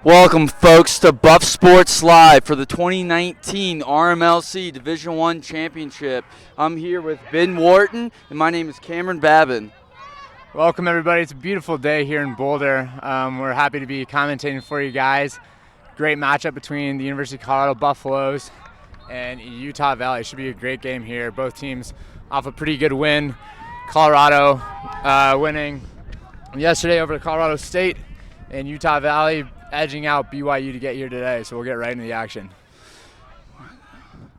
Welcome, folks, to Buff Sports Live for the 2019 RMLC Division I Championship. I'm here with Ben Wharton, and my name is Cameron Babin. Welcome, everybody. It's a beautiful day here in Boulder. We're happy to be commentating for you guys. Great matchup between the University of Colorado Buffaloes and Utah Valley. Should be a great game here. Both teams off a pretty good win. Colorado winning yesterday over Colorado State, and Utah Valley edging out BYU to get here today, so we'll get right into the action.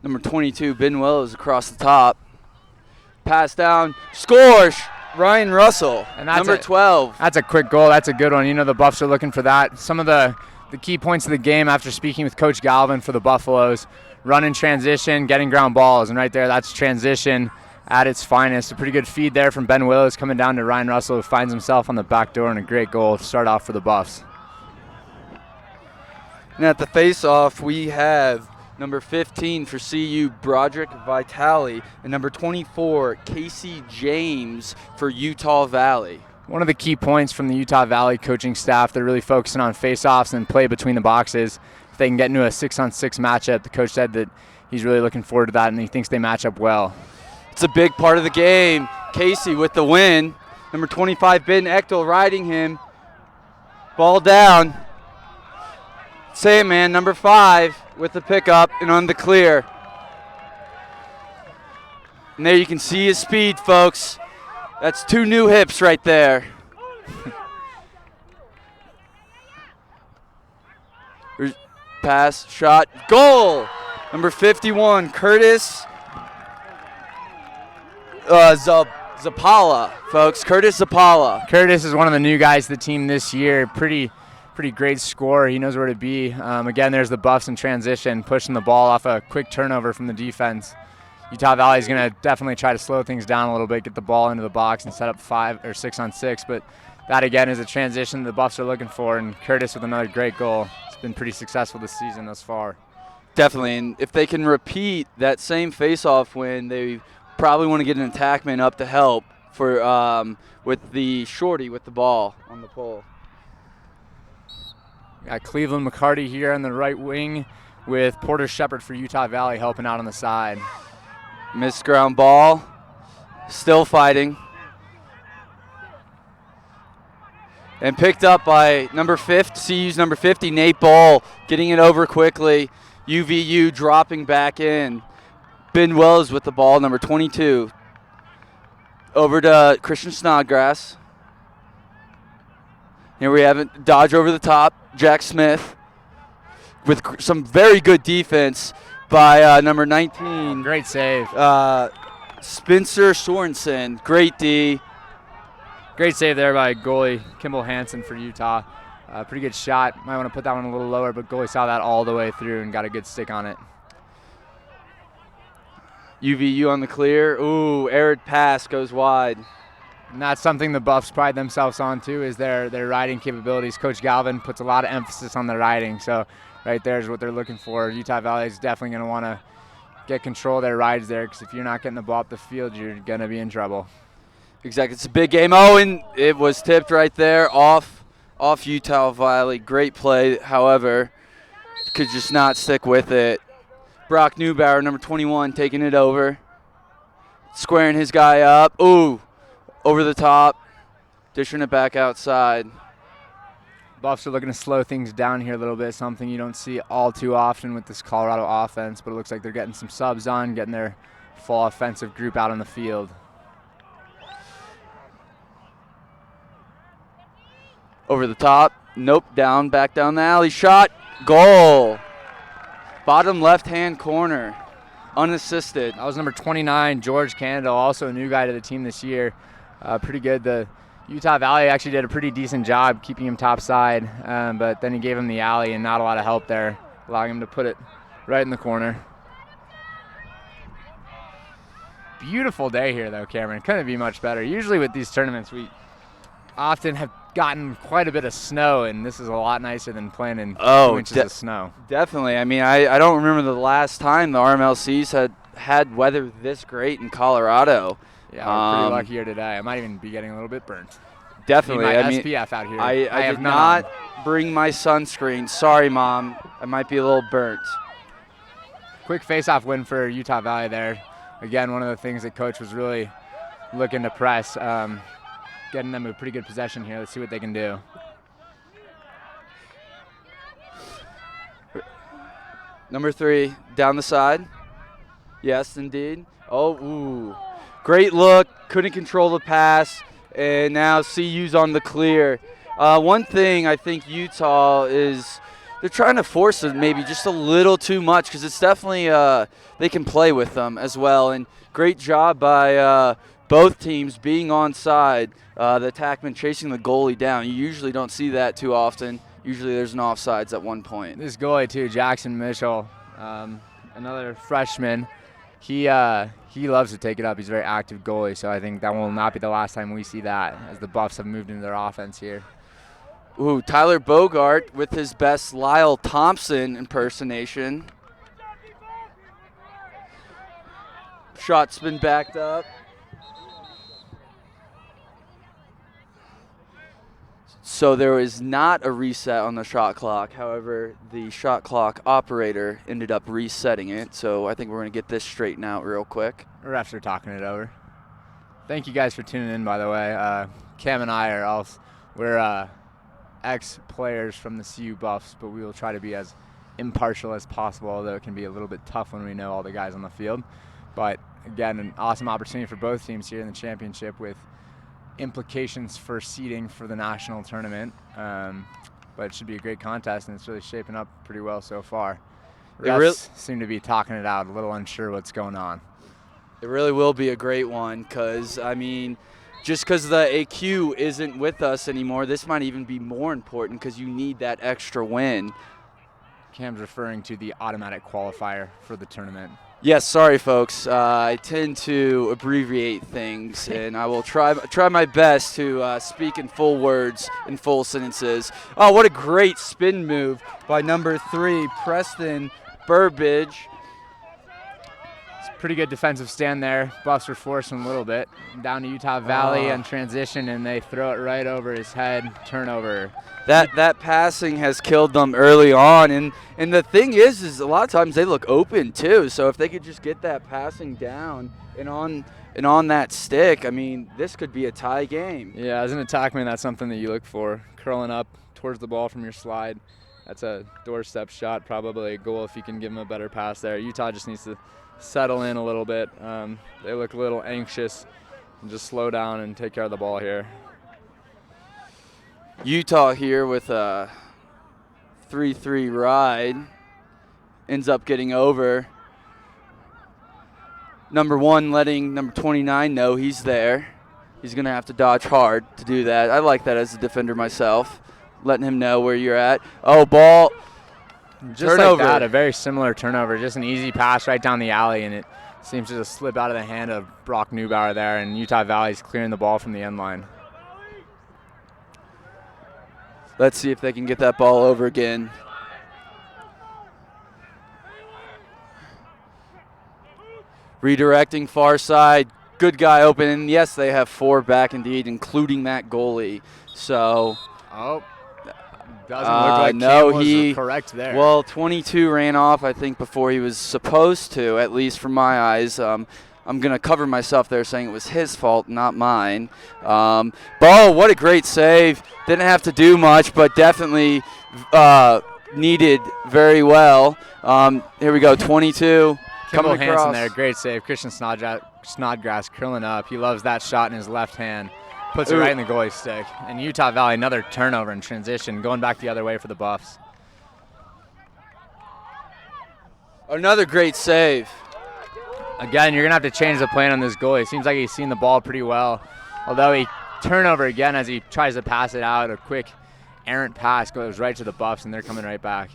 Number 22, Ben Willows across the top. Pass down, scores, Ryan Russell, and number 12. That's a quick goal. That's a good one. You know the Buffs are looking for that. Some of the key points of the game after speaking with Coach Galvin for the Buffaloes, run in transition, getting ground balls, and right there, that's transition at its finest. A pretty good feed there from Ben Willows coming down to Ryan Russell, who finds himself on the back door, and a great goal to start off for the Buffs. And at the face-off, we have number 15 for CU, Broderick Vitale, and number 24, Casey James for Utah Valley. One of the key points from the Utah Valley coaching staff, they're really focusing on face-offs and play between the boxes. If they can get into a 6-on-6 matchup, the coach said that he's really looking forward to that, and he thinks they match up well. It's a big part of the game. Casey with the win. Number 25, Ben Echtel riding him. Ball down. Say it, man. Number 5 with the pickup and on the clear. And there you can see his speed, folks. That's 2 new hips right there. Pass, shot, goal. Number 51, Curtis Zapala, folks. Curtis Zapala. Curtis is one of the new guys to the team this year. Pretty great scorer. He knows where to be. Again, there's the Buffs in transition, pushing the ball off a quick turnover from the defense. Utah Valley is going to definitely try to slow things down a little bit, get the ball into the box and set up 5 or 6-on-6. But that, again, is a transition the Buffs are looking for. And Curtis with another great goal. It's been pretty successful this season thus far. Definitely. And if they can repeat that same face-off win, they probably want to get an attackman up to help for with the shorty with the ball on the pole. Got Cleveland McCarty here on the right wing with Porter Shepard for Utah Valley helping out on the side. Missed ground ball. Still fighting. And picked up by CU's number 50, Nate Ball, getting it over quickly. UVU dropping back in. Ben Wells with the ball, number 22. Over to Christian Snodgrass. Here we have it, dodge over the top. Jack Smith with some very good defense by number 19. Great save. Spencer Sorensen, great D. Great save there by goalie Kimball Hansen for Utah. Pretty good shot. Might want to put that one a little lower, but goalie saw that all the way through and got a good stick on it. UVU on the clear. Ooh, arid pass goes wide. And that's something the Buffs pride themselves on, too, is their riding capabilities. Coach Galvin puts a lot of emphasis on the riding, so right there is what they're looking for. Utah Valley is definitely going to want to get control of their rides there, because if you're not getting the ball up the field, you're going to be in trouble. Exactly. It's a big game. Oh, and it was tipped right there off Utah Valley. Great play, however, could just not stick with it. Brock Neubauer, number 21, taking it over. Squaring his guy up. Ooh. Over the top, dishing it back outside. Buffs are looking to slow things down here a little bit, something you don't see all too often with this Colorado offense, but it looks like they're getting some subs on, getting their full offensive group out on the field. Over the top, nope, back down the alley, shot, goal. Bottom left-hand corner, unassisted. That was number 29, George Canada, also a new guy to the team this year. Pretty good. The Utah Valley actually did a pretty decent job keeping him topside, but then he gave him the alley and not a lot of help there, allowing him to put it right in the corner. Beautiful day here, though, Cameron. Couldn't be much better. Usually with these tournaments, we often have gotten quite a bit of snow, and this is a lot nicer than playing in 2 inches of snow. Definitely. I mean, I don't remember the last time the RMLCs had weather this great in Colorado. Yeah, we're pretty lucky here today. I might even be getting a little bit burnt. Definitely. I mean, SPF out here. I did not bring my sunscreen. Sorry, Mom. I might be a little burnt. Quick face-off win for Utah Valley there. Again, one of the things that Coach was really looking to press, getting them a pretty good possession here. Let's see what they can do. Number 3, down the side. Yes, indeed. Oh, ooh. Great look. Couldn't control the pass. And now CU's on the clear. One thing I think Utah is, they're trying to force it maybe just a little too much, because it's definitely they can play with them as well. And great job by both teams being onside. The attackman chasing the goalie down. You usually don't see that too often. Usually there's an offsides at one point. This goalie too, Jackson Mitchell, another freshman. He loves to take it up. He's a very active goalie, so I think that will not be the last time we see that, as the Buffs have moved into their offense here. Ooh, Tyler Bogart with his best Lyle Thompson impersonation. Shot's been backed up. So there was not a reset on the shot clock. However, the shot clock operator ended up resetting it. So I think we're going to get this straightened out real quick. Refs are talking it over. Thank you guys for tuning in, by the way. Cam and I we're ex-players from the CU Buffs, but we will try to be as impartial as possible, although it can be a little bit tough when we know all the guys on the field. But again, an awesome opportunity for both teams here in the championship, with implications for seeding for the national tournament. But it should be a great contest, and it's really shaping up pretty well so far. Refs seem to be talking it out, a little unsure what's going on. It really will be a great one, because, I mean, just because the AQ isn't with us anymore, this might even be more important, because you need that extra win. Cam's referring to the automatic qualifier for the tournament. Yes, sorry, folks. I tend to abbreviate things, and I will try my best to speak in full words, in full sentences. Oh, what a great spin move by number 3, Preston Burbidge. It's a pretty good defensive stand there. Buffs were forcing a little bit. Down to Utah Valley on transition, and they throw it right over his head. Turnover. That passing has killed them early on, and the thing is a lot of times they look open too. So if they could just get that passing down and on that stick, I mean, this could be a tie game. Yeah, as an attackman, that's something that you look for. Curling up towards the ball from your slide, that's a doorstep shot, probably a goal if you can give them a better pass there. Utah just needs to settle in a little bit. They look a little anxious, and just slow down and take care of the ball here. Utah here with a 3-3 ride ends up getting over. Number 1 letting number 29 know he's there. He's going to have to dodge hard to do that. I like that as a defender myself, letting him know where you're at. Oh, ball. Just turnover. like that, a very similar turnover. Just an easy pass right down the alley, and it seems to just slip out of the hand of Brock Neubauer there, and Utah Valley's clearing the ball from the end line. Let's see if they can get that ball over again. Redirecting far side. Good guy open. And yes, they have 4 back indeed, including that goalie. So. Oh. Doesn't look like no, Cam he was correct there. Well, 22 ran off, I think, before he was supposed to, at least from my eyes. I'm going to cover myself there saying it was his fault, not mine. Bo, what a great save. Didn't have to do much, but definitely needed very well. Here we go, 22. Kimball Coming across. Hansen there, great save. Christian Snodgrass curling up. He loves that shot in his left hand. Puts it right in the goalie's stick. And Utah Valley, another turnover in transition, going back the other way for the Buffs. Another great save. Again, you're going to have to change the plan on this goalie. It seems like he's seen the ball pretty well. Although he turnover again as he tries to pass it out. A quick errant pass goes right to the Buffs, and they're coming right back.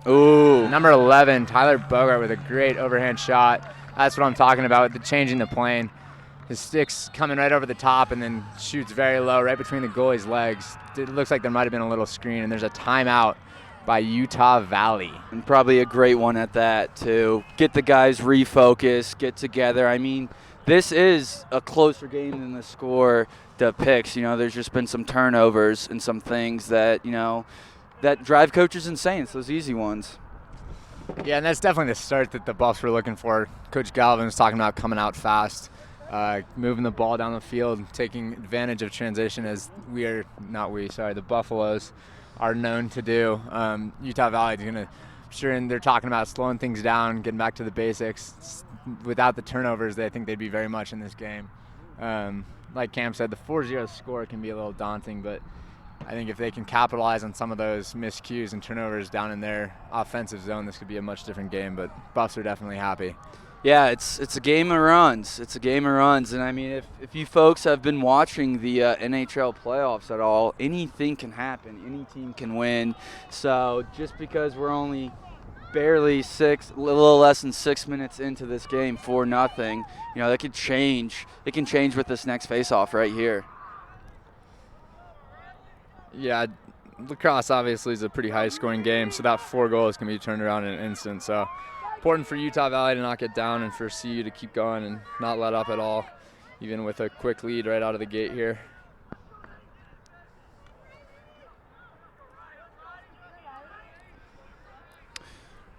Ooh. Number 11, Tyler Bogart with a great overhand shot. That's what I'm talking about, the changing the plane. His stick's coming right over the top and then shoots very low right between the goalie's legs. It looks like there might have been a little screen, and there's a timeout by Utah Valley. And probably a great one at that, too. Get the guys refocused, get together. I mean, this is a closer game than the score depicts. You know, there's just been some turnovers and some things that, you know, that drive coach is insane. It's those easy ones. Yeah, and that's definitely the start that the Buffs were looking for. Coach Galvin was talking about coming out fast, moving the ball down the field, taking advantage of transition as the Buffaloes are known to do. Utah Valley is going to, and they're talking about slowing things down, getting back to the basics. Without the turnovers, I think they'd be very much in this game. Like Cam said, the 4-0 score can be a little daunting, but I think if they can capitalize on some of those miscues and turnovers down in their offensive zone, this could be a much different game, but Buffs are definitely happy. Yeah, it's a game of runs. It's a game of runs. And, I mean, if you folks have been watching the NHL playoffs at all, anything can happen. Any team can win. So just because we're only barely a little less than 6 minutes into this game, 4-0, that could change. It can change with this next face-off right here. Yeah, Lacrosse obviously is a pretty high-scoring game, so that 4 goals can be turned around in an instant. So important for Utah Valley to not get down and for CU to keep going and not let up at all, even with a quick lead right out of the gate here.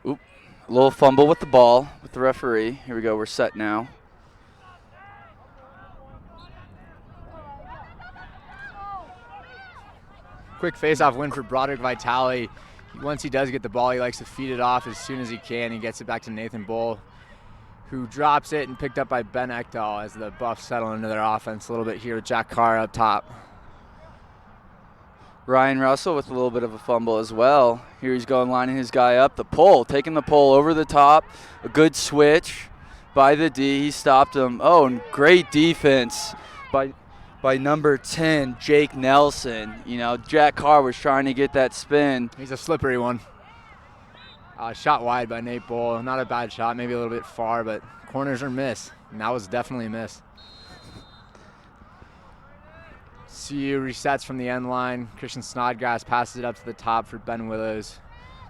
Oop, a little fumble with the ball with the referee. Here we go, we're set now. Quick face-off win for Broderick Vitale. Once he does get the ball, he likes to feed it off as soon as he can. He gets it back to Nathan Bull, who drops it and picked up by Ben Ekdahl as the Buffs settle into their offense a little bit here with Jack Carr up top. Ryan Russell with a little bit of a fumble as well. Here he's going, lining his guy up. The pull, taking the pull over the top. A good switch by the D. He stopped him. Oh, and great defense by number 10, Jake Nelson. Jack Carr was trying to get that spin. He's a slippery one. Shot wide by Nate Bull. Not a bad shot, maybe a little bit far, but corners are miss. And that was definitely a miss. CU resets from the end line. Christian Snodgrass passes it up to the top for Ben Willows.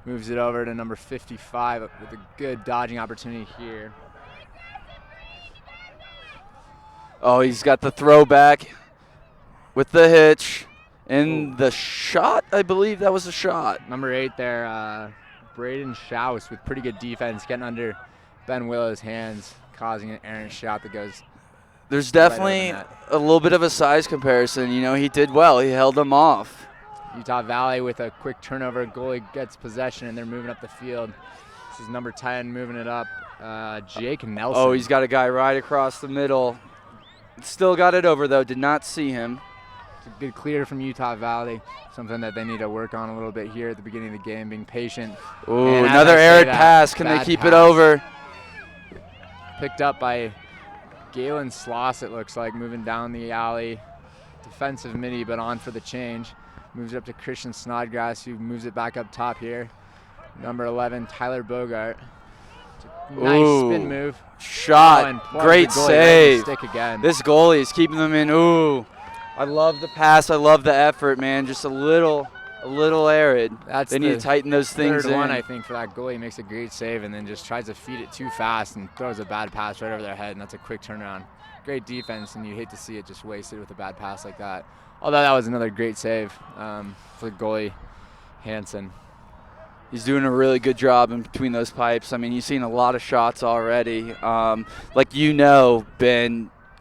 Moves it over to number 55 with a good dodging opportunity here. Oh, he's got the throwback with the hitch and the shot. I believe that was a shot. Number 8 there, Braden Schaus with pretty good defense, getting under Ben Willows' hands, causing an errant shot that goes. There's definitely a little bit of a size comparison. He did well. He held them off. Utah Valley with a quick turnover. Goalie gets possession, and they're moving up the field. This is number 10 moving it up. Jake Nelson. Oh, he's got a guy right across the middle. Still got it over, though. Did not see him. It's a good clear from Utah Valley. Something that they need to work on a little bit here at the beginning of the game, being patient. Ooh, another arid pass. Can they keep it over? Picked up by Galen Sloss, it looks like, moving down the alley. Defensive midi, but on for the change. Moves it up to Christian Snodgrass, who moves it back up top here. Number 11, Tyler Bogart. Nice spin move. Shot. Great save. Stick again. This goalie is keeping them in. Ooh. I love the pass. I love the effort, man. Just a little arid. They need to tighten those things in. Third one, I think, for that goalie. Makes a great save and then just tries to feed it too fast and throws a bad pass right over their head, and that's a quick turnaround. Great defense, and you hate to see it just wasted with a bad pass like that. Although that was another great save for the goalie, Hansen. He's doing a really good job in between those pipes. I mean, you've seen a lot of shots already. Ben,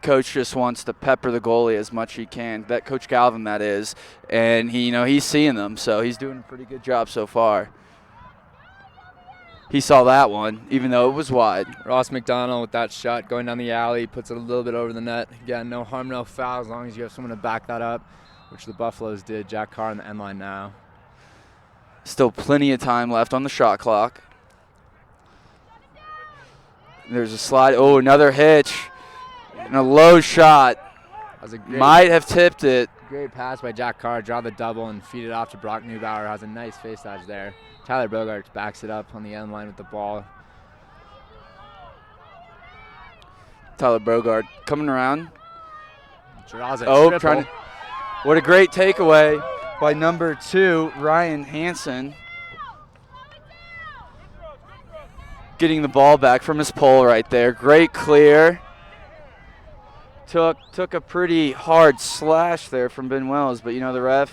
Coach just wants to pepper the goalie as much as he can. That Coach Galvin, that is. And he's seeing them, so he's doing a pretty good job so far. He saw that one, even though it was wide. Ross McDonald with that shot going down the alley, puts it a little bit over the net. Again, no harm, no foul, as long as you have someone to back that up, which the Buffaloes did. Jack Carr on the end line now. Still plenty of time left on the shot clock. There's a slide. Oh, another hitch. And a low shot. Might have tipped it. Great pass by Jack Carr. Draw the double and feed it off to Brock Neubauer. Has a nice face dodge there. Tyler Bogart backs it up on the end line with the ball. Tyler Bogart coming around. Draws a triple. What a great takeaway by number 2, Ryan Hansen. Getting the ball back from his pole right there. Great clear. Took a pretty hard slash there from Ben Wells, but the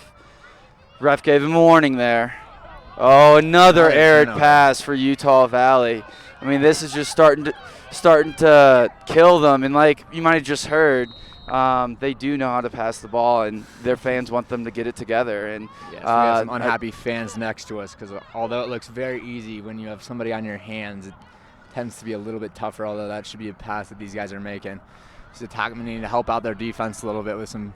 ref gave him a warning there. Oh, another Another arid turnover. pass for Utah Valley. I mean, this is just starting to kill them. And like you might have just heard, they do know how to pass the ball, and their fans want them to get it together. And Yes, we have some unhappy fans next to us because although it looks very easy when you have somebody on your hands, it tends to be a little bit tougher, although that should be a pass that these guys are making. Just attackmen need to help out their defense a little bit with some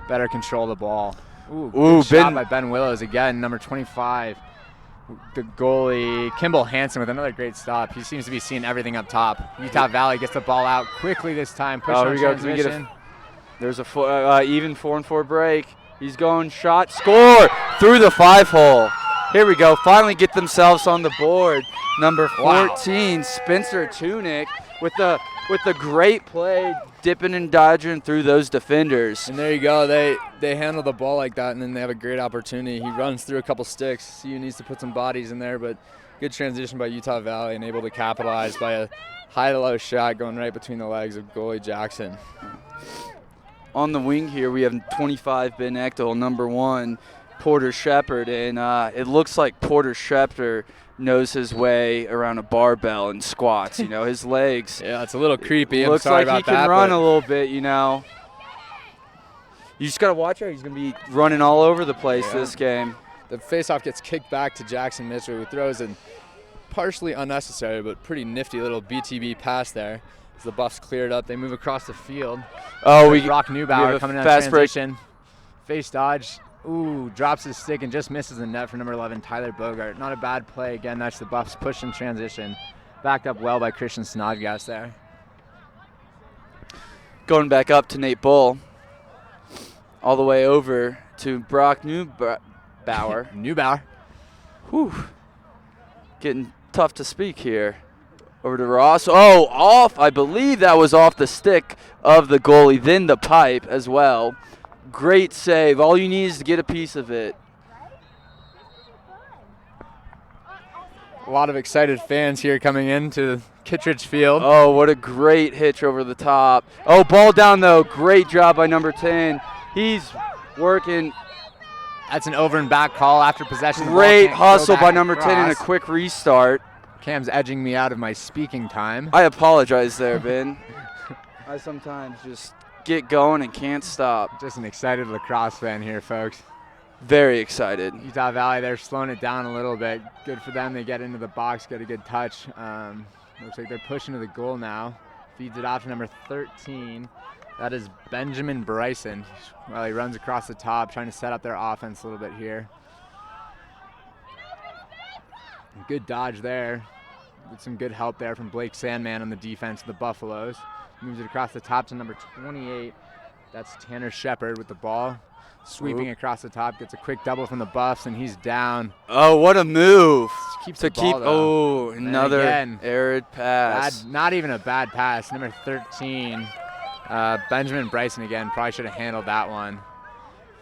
better control of the ball. Ooh, good shot by Ben Willows again, number 25. The goalie, Kimball Hansen, with another great stop. He seems to be seeing everything up top. Utah Valley gets the ball out quickly this time. Push on transition. There's a even 4-on-4 break. He's going shot, score through the 5-hole. Here we go. Finally get themselves on the board. Number 14, Spencer Tunick, with the great play, dipping and dodging through those defenders. And there you go. They handle the ball like that, and then they have a great opportunity. He runs through a couple sticks. CU needs to put some bodies in there, but good transition by Utah Valley and able to capitalize by a high-to-low shot going right between the legs of goalie Jackson. On the wing here, we have 25 Ben Echtel, number 1, Porter Shepard, and it looks like Porter Shepard knows his way around a barbell and squats. You know, his legs. Yeah, it's a little creepy. Looks like he can run a little bit, you know. You just got to watch out. He's going to be running all over the place this game. The faceoff gets kicked back to Jackson Mitchell, who throws a partially unnecessary but pretty nifty little BTB pass there. As the Buffs cleared up, they move across the field. Oh, Brock Neubauer coming in fast transition. Face dodge. Ooh, drops his stick and just misses the net for number 11, Tyler Bogart. Not a bad play. Again, that's the Buffs push in transition. Backed up well by Christian Snodgrass there. Going back up to Nate Bull. All the way over to Brock Neubauer. Neubauer. Whew. Getting tough to speak here. Over to Ross. Oh, off. I believe that was off the stick of the goalie, then the pipe as well. Great save. All you need is to get a piece of it. A lot of excited fans here coming into Kittredge Field. Oh, what a great hitch over the top. Oh, ball down, though. Great job by number 10. He's working. That's an over and back call after possession. Great hustle by number 10 and a quick restart. Cam's edging me out of my speaking time. I apologize there, Ben. I sometimes just get going and can't stop. Just an excited lacrosse fan here, folks. Very excited. Utah Valley, they're slowing it down a little bit. Good for them. They get into the box, get a good touch. Looks like they're pushing to the goal now. Feeds it off to number 13. That is Benjamin Bryson. Well, he runs across the top, trying to set up their offense a little bit here. Good dodge there. With some good help there from Blake Sandman on the defense of the Buffaloes. Moves it across the top to number 28. That's Tanner Shepard with the ball. Sweeping across the top, gets a quick double from the Buffs, and he's down. Oh, what a move. Keeps the ball, oh, another arid pass. Not even a bad pass. Number 13, Benjamin Bryson again. Probably should have handled that one.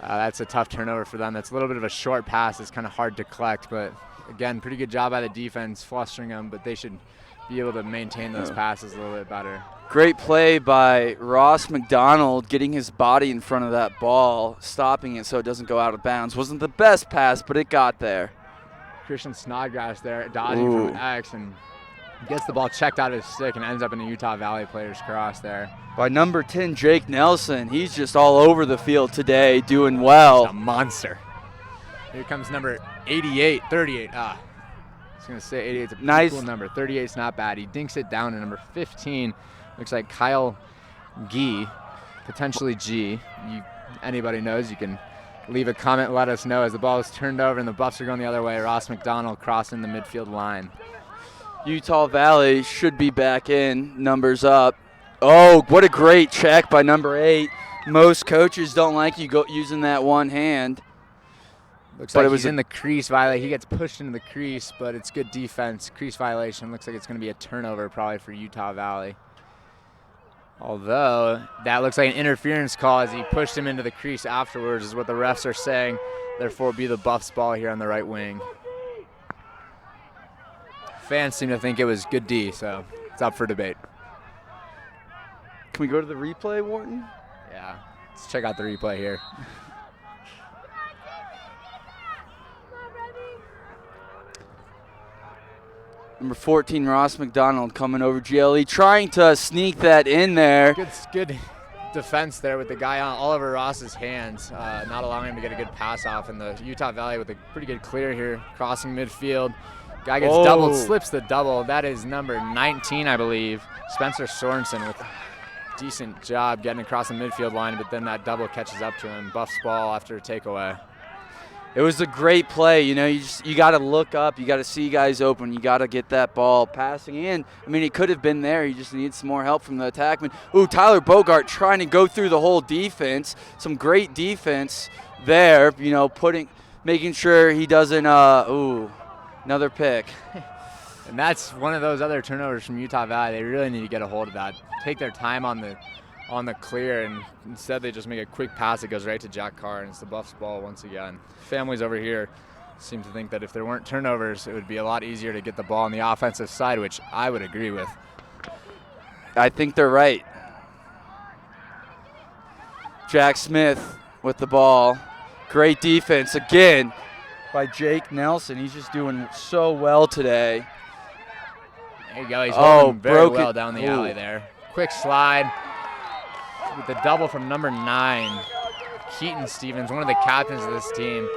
That's a tough turnover for them. That's a little bit of a short pass. It's kind of hard to collect, but again, pretty good job by the defense flustering them, but they should be able to maintain those passes a little bit better. Great play by Ross McDonald, getting his body in front of that ball, stopping it so it doesn't go out of bounds. Wasn't the best pass, but it got there. Christian Snodgrass there, dodging from X, and gets the ball checked out of his stick and ends up in the Utah Valley player's cross there. By number 10, Jake Nelson. He's just all over the field today, doing well. He's a monster. Here comes number 88, 38. I was going to say 88 is a pretty cool number. 38's not bad. He dinks it down to number 15. Looks like Kyle Gee, potentially G. Anybody knows, you can leave a comment and let us know as the ball is turned over and the Buffs are going the other way. Ross McDonald crossing the midfield line. Utah Valley should be back in, numbers up. Oh, what a great check by number 8. Most coaches don't like you using that one hand. Looks like he's in the crease violation. He gets pushed into the crease, but it's good defense. Crease violation. Looks like it's going to be a turnover probably for Utah Valley. Although that looks like an interference call as he pushed him into the crease afterwards is what the refs are saying. Therefore, be the Buffs ball here on the right wing. Fans seem to think it was good D, so it's up for debate. Can we go to the replay, Wharton? Yeah, let's check out the replay here. Number 14, Ross McDonald coming over GLE, trying to sneak that in there. Good defense there with the guy on Oliver Ross's hands, not allowing him to get a good pass off. And the Utah Valley with a pretty good clear here, crossing midfield. Guy gets doubled, slips the double. That is number 19, I believe, Spencer Sorensen, with a decent job getting across the midfield line, but then that double catches up to him. Buffs ball after a takeaway. It was a great play. You know, you got to look up. You got to see guys open. You got to get that ball passing in. I mean, it could have been there. You just need some more help from the attackman. Ooh, Tyler Bogart trying to go through the whole defense. Some great defense there. You know, making sure he doesn't. Another pick. And that's one of those other turnovers from Utah Valley. They really need to get a hold of that. Take their time on the clear, and instead they just make a quick pass that goes right to Jack Carr, and it's the Buffs ball once again. Families over here seem to think that if there weren't turnovers, it would be a lot easier to get the ball on the offensive side, which I would agree with. I think they're right. Jack Smith with the ball. Great defense again by Jake Nelson. He's just doing so well today. There you go. He's holding very well down the alley there. Quick slide with the double from number 9, Keaton Stevens, one of the captains of this team,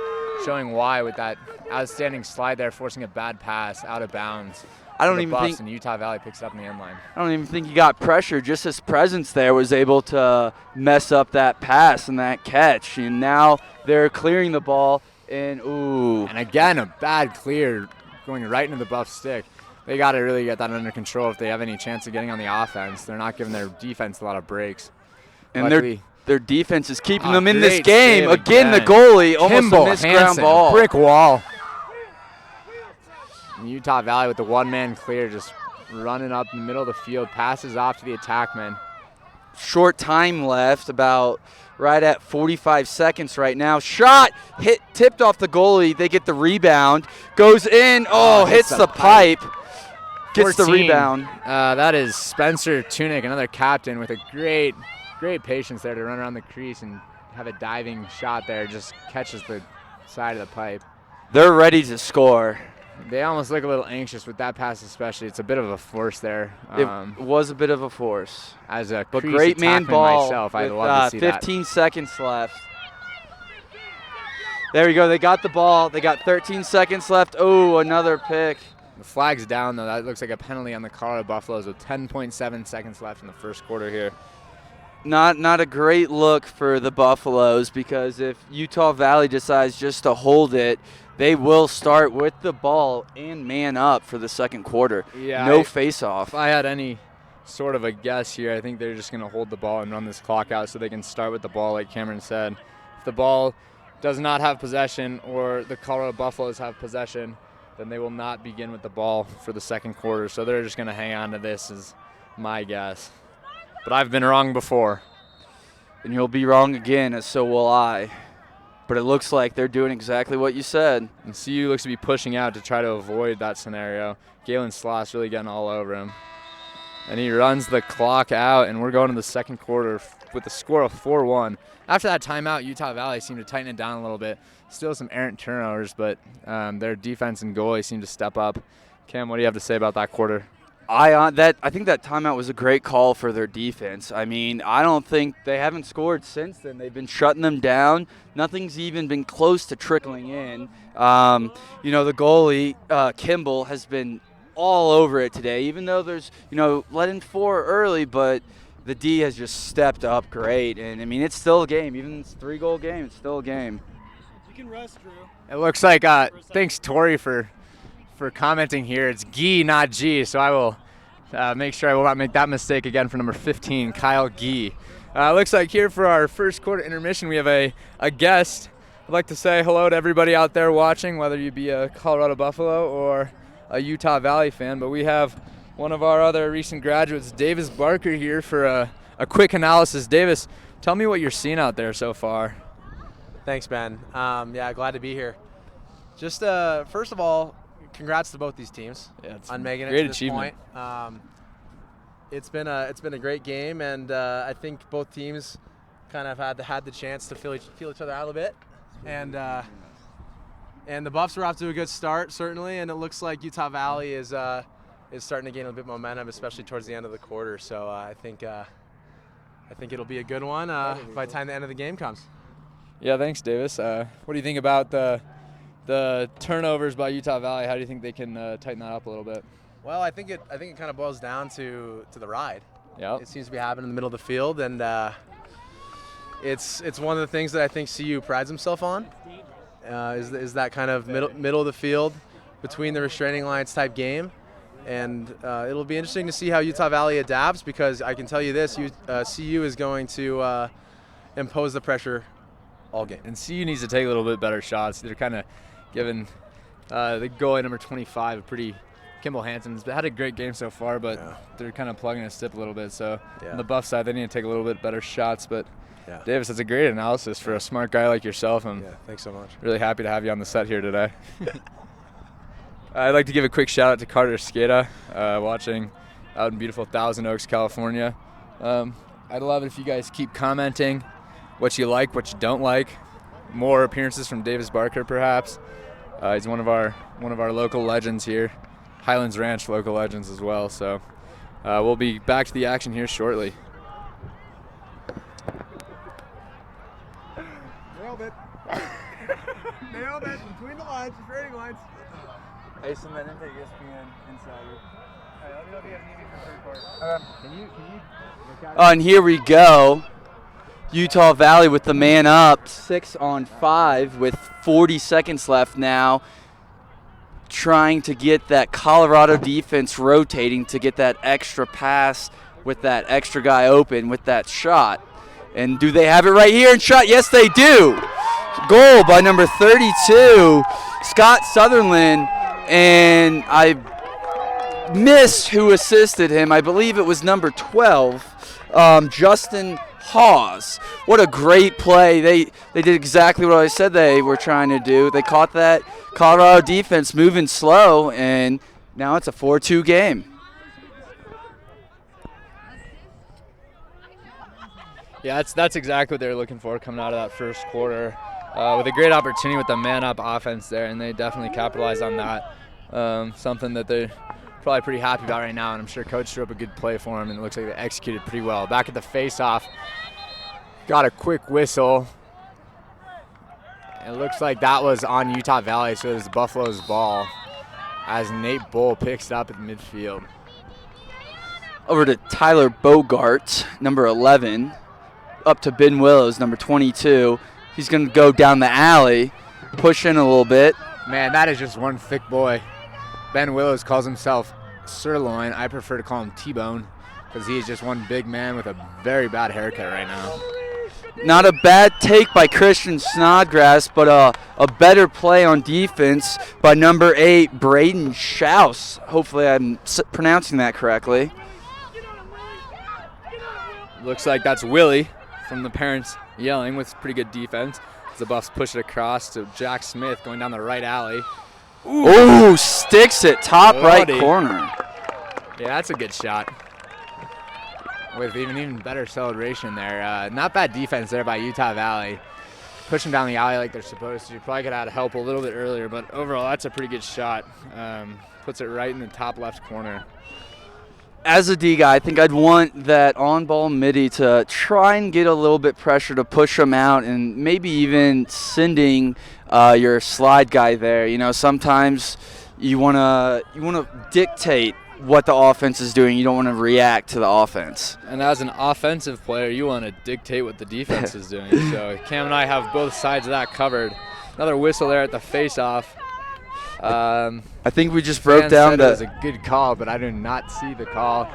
showing why with that outstanding slide there, forcing a bad pass out of bounds. I don't even think, and Utah Valley picks it up in the end line. I don't even think he got pressure. Just his presence there was able to mess up that pass and that catch. And now they're clearing the ball, and And again, a bad clear going right into the Buff stick. They got to really get that under control if they have any chance of getting on the offense. They're not giving their defense a lot of breaks. And their defense is keeping them in this game. Again, the goalie, almost a missed ground ball. Brick wall. And Utah Valley with the one-man clear, just running up in the middle of the field, passes off to the attackman. Short time left, about right at 45 seconds right now. Shot, tipped off the goalie. They get the rebound. Goes in, hits the pipe. Gets 14. The rebound. That is Spencer Tunick, another captain, with a great patience there to run around the crease and have a diving shot there. Just catches the side of the pipe. They're ready to score. They almost look a little anxious with that pass especially. It's a bit of a force there. It was a bit of a force. As a but great man ball myself, with I'd love to see 15 seconds left. There we go. They got the ball. They got 13 seconds left. Oh, another pick. The flag's down, though. That looks like a penalty on the Colorado Buffaloes with 10.7 seconds left in the first quarter here. Not a great look for the Buffaloes, because if Utah Valley decides just to hold it, they will start with the ball and man up for the second quarter. Yeah, no face-off. If I had any sort of a guess here, I think they're just going to hold the ball and run this clock out so they can start with the ball, like Cameron said. If the ball does not have possession or the Colorado Buffaloes have possession, then they will not begin with the ball for the second quarter. So they're just going to hang on to this is my guess. But I've been wrong before. And you'll be wrong again, and so will I. But it looks like they're doing exactly what you said. And CU looks to be pushing out to try to avoid that scenario. Galen Sloss really getting all over him. And he runs the clock out, and we're going to the second quarter with a score of 4-1. After that timeout, Utah Valley seemed to tighten it down a little bit. Still some errant turnovers, but their defense and goalie seem to step up. Cam, what do you have to say about that quarter? I think that timeout was a great call for their defense. I mean, I don't think they haven't scored since then. They've been shutting them down. Nothing's even been close to trickling in. The goalie, Kimball, has been all over it today, even though there's, let in 4 early, but the D has just stepped up great. And, I mean, it's still a game. Even it's a 3-goal game, it's still a game. You can rest, Drew. It looks like, thanks, Tori, for commenting here. It's Gee, not G, so I will make sure I will not make that mistake again for number 15, Kyle Gee. Looks like here for our first quarter intermission, we have a guest. I'd like to say hello to everybody out there watching, whether you be a Colorado Buffalo or a Utah Valley fan, but we have one of our other recent graduates, Davis Barker, here for a quick analysis. Davis, tell me what you're seeing out there so far. Thanks, Ben. Glad to be here. Just first of all, congrats to both these teams on making it to this point. It's been a great game, and I think both teams kind of had the chance to feel each other out a little bit, and And the Buffs are off to a good start, certainly, and it looks like Utah Valley is starting to gain a bit of momentum, especially towards the end of the quarter. So I think it'll be a good one by the time the end of the game comes. Yeah, thanks, Davis. What do you think about the turnovers by Utah Valley? How do you think they can tighten that up a little bit? Well, I think it kind of boils down to the ride. Yeah. It seems to be happening in the middle of the field, and it's one of the things that I think CU prides himself on. Is that kind of middle of the field, between the restraining lines type game, and it'll be interesting to see how Utah Valley adapts, because I can tell you this: CU is going to impose the pressure all game. And CU needs to take a little bit better shots. They're kind of giving the goalie number 25 a pretty. Kimball Hansen's had a great game so far, but they're kind of plugging his tip a little bit. So on the Buff side, they need to take a little bit better shots, but. Yeah. Davis, that's a great analysis for a smart guy like yourself. I'm thanks so much. Really happy to have you on the set here today. I'd like to give a quick shout out to Carter Skata, watching out in beautiful Thousand Oaks, California. I'd love it if you guys keep commenting what you like, what you don't like. More appearances from Davis Barker, perhaps. He's one of our local legends here, Highlands Ranch local legends as well. So we'll be back to the action here shortly. Nailed it. Between the lines, restraining lines. Hey, send that into ESPN Insider. Hey, let me know if you have anything for third quarter. Can you And here we go. Utah Valley with the man up, 6-on-5 with 40 seconds left now. Trying to get that Colorado defense rotating to get that extra pass with that extra guy open with that shot. And do they have it right here and shot? Yes, they do. Goal by number 32, Scott Sutherland, and I missed who assisted him. I believe it was number 12, Justin Hawes. What a great play. They did exactly what I said they were trying to do. They caught that Colorado defense moving slow, and now it's a 4-2 game. Yeah, that's exactly what they were looking for coming out of that first quarter. With a great opportunity with the man-up offense there, and they definitely capitalized on that. Something that they're probably pretty happy about right now, and I'm sure Coach threw up a good play for them, and it looks like they executed pretty well. Back at the face-off, got a quick whistle. It looks like that was on Utah Valley, so it was Buffalo's ball, as Nate Bull picks it up at midfield. Over to Tyler Bogart, number 11, up to Ben Willows, number 22. He's going to go down the alley, push in a little bit. Man, that is just one thick boy. Ben Willows calls himself Sirloin. I prefer to call him T-Bone because he's just one big man with a very bad haircut right now. Not a bad take by Christian Snodgrass, but a better play on defense by number 8, Braden Schaus. Hopefully I'm pronouncing that correctly. Looks like that's Willie from the parents yelling with pretty good defense. As the Buffs push it across to Jack Smith going down the right alley. Ooh, sticks it top right corner. Yeah, that's a good shot. With even better celebration there. Not bad defense there by Utah Valley. Pushing down the alley like they're supposed to. Probably could have had help a little bit earlier, but overall that's a pretty good shot. Puts it right in the top left corner. As a D guy, I think I'd want that on-ball midi to try and get a little bit pressure to push them out, and maybe even sending your slide guy there. You know, sometimes you wanna dictate what the offense is doing. You don't want to react to the offense. And as an offensive player, you want to dictate what the defense is doing. So Cam and I have both sides of that covered. Another whistle there at the face-off. I think we just broke down that. It was a good call, but I do not see the call.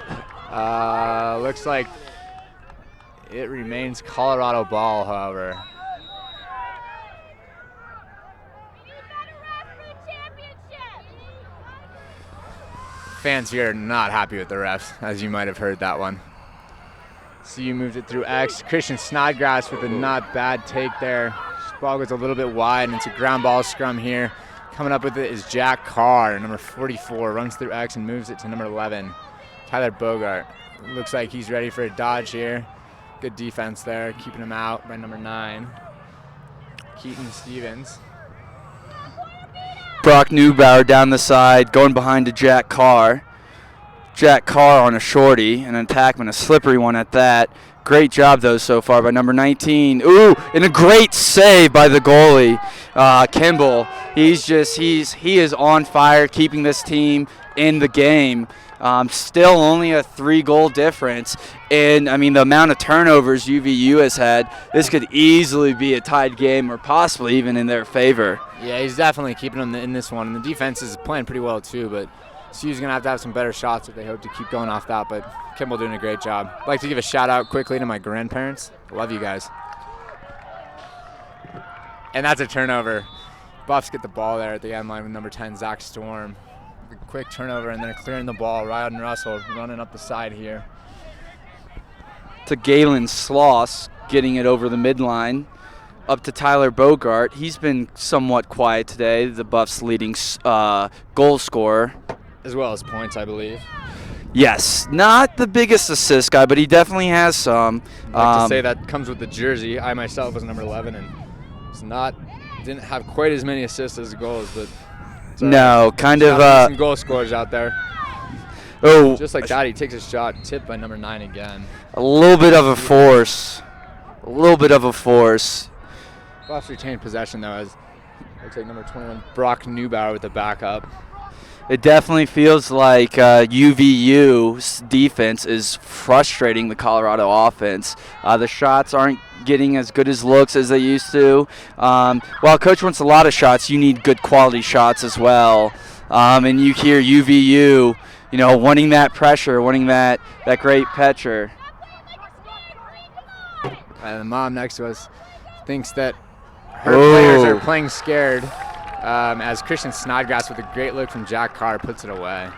Looks like it remains Colorado ball, however. Fans here are not happy with the refs, as you might have heard that one. CU moved it through X. Christian Snodgrass with a not bad take there. Ball goes a little bit wide, and it's a ground ball scrum here. Coming up with it is Jack Carr, number 44, runs through X and moves it to number 11, Tyler Bogart. Looks like he's ready for a dodge here. Good defense there, keeping him out by number 9, Keaton Stevens. Brock Neubauer down the side, going behind to Jack Carr. Jack Carr on a shorty, an attackman, a slippery one at that. Great job, though, so far by number 19. Ooh, and a great save by the goalie, Kimball. He is on fire, keeping this team in the game. Still only a 3-goal difference. And, I mean, the amount of turnovers UVU has had, this could easily be a tied game or possibly even in their favor. Yeah, he's definitely keeping them in this one. And the defense is playing pretty well, too, but CU's going to have some better shots if they hope to keep going off that, but Kimball doing a great job. I'd like to give a shout-out quickly to my grandparents. Love you guys. And that's a turnover. Buffs get the ball there at the end line with number 10, Zach Storm. A quick turnover, and then clearing the ball. Ryan Russell running up the side here. To Galen Sloss, getting it over the midline. Up to Tyler Bogart. He's been somewhat quiet today, the Buffs' leading goal scorer. As well as points, I believe. Yes, not the biggest assist guy, but he definitely has some. I'd like to say that comes with the jersey. I myself was number 11 and didn't have quite as many assists as goals, but no, kind of some goal scorers out there. Oh, just like that, he takes a shot, tipped by number 9 again. A little bit of a force. Buffs retained possession though, as looks like number 21 Brock Neubauer with the backup. It definitely feels like UVU's defense is frustrating the Colorado offense. The shots aren't getting as good as looks as they used to. While Coach wants a lot of shots, you need good quality shots as well. And you hear UVU, wanting that pressure, wanting that great pitcher. And the mom next to us thinks that her players are playing scared. As Christian Snodgrass with a great look from Jack Carr puts it away.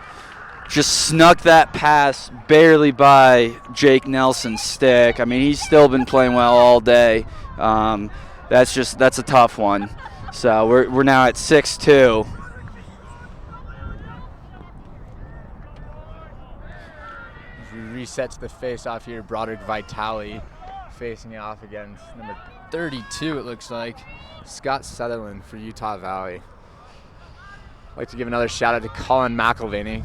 Just snuck that pass barely by Jake Nelson's stick. I mean, he's still been playing well all day. That's a tough one. So we're now at 6-2. Reset to the face-off here. Broderick Vitale facing it off against number 32, it looks like. Scott Sutherland for Utah Valley. I'd like to give another shout out to Colin McElvaney.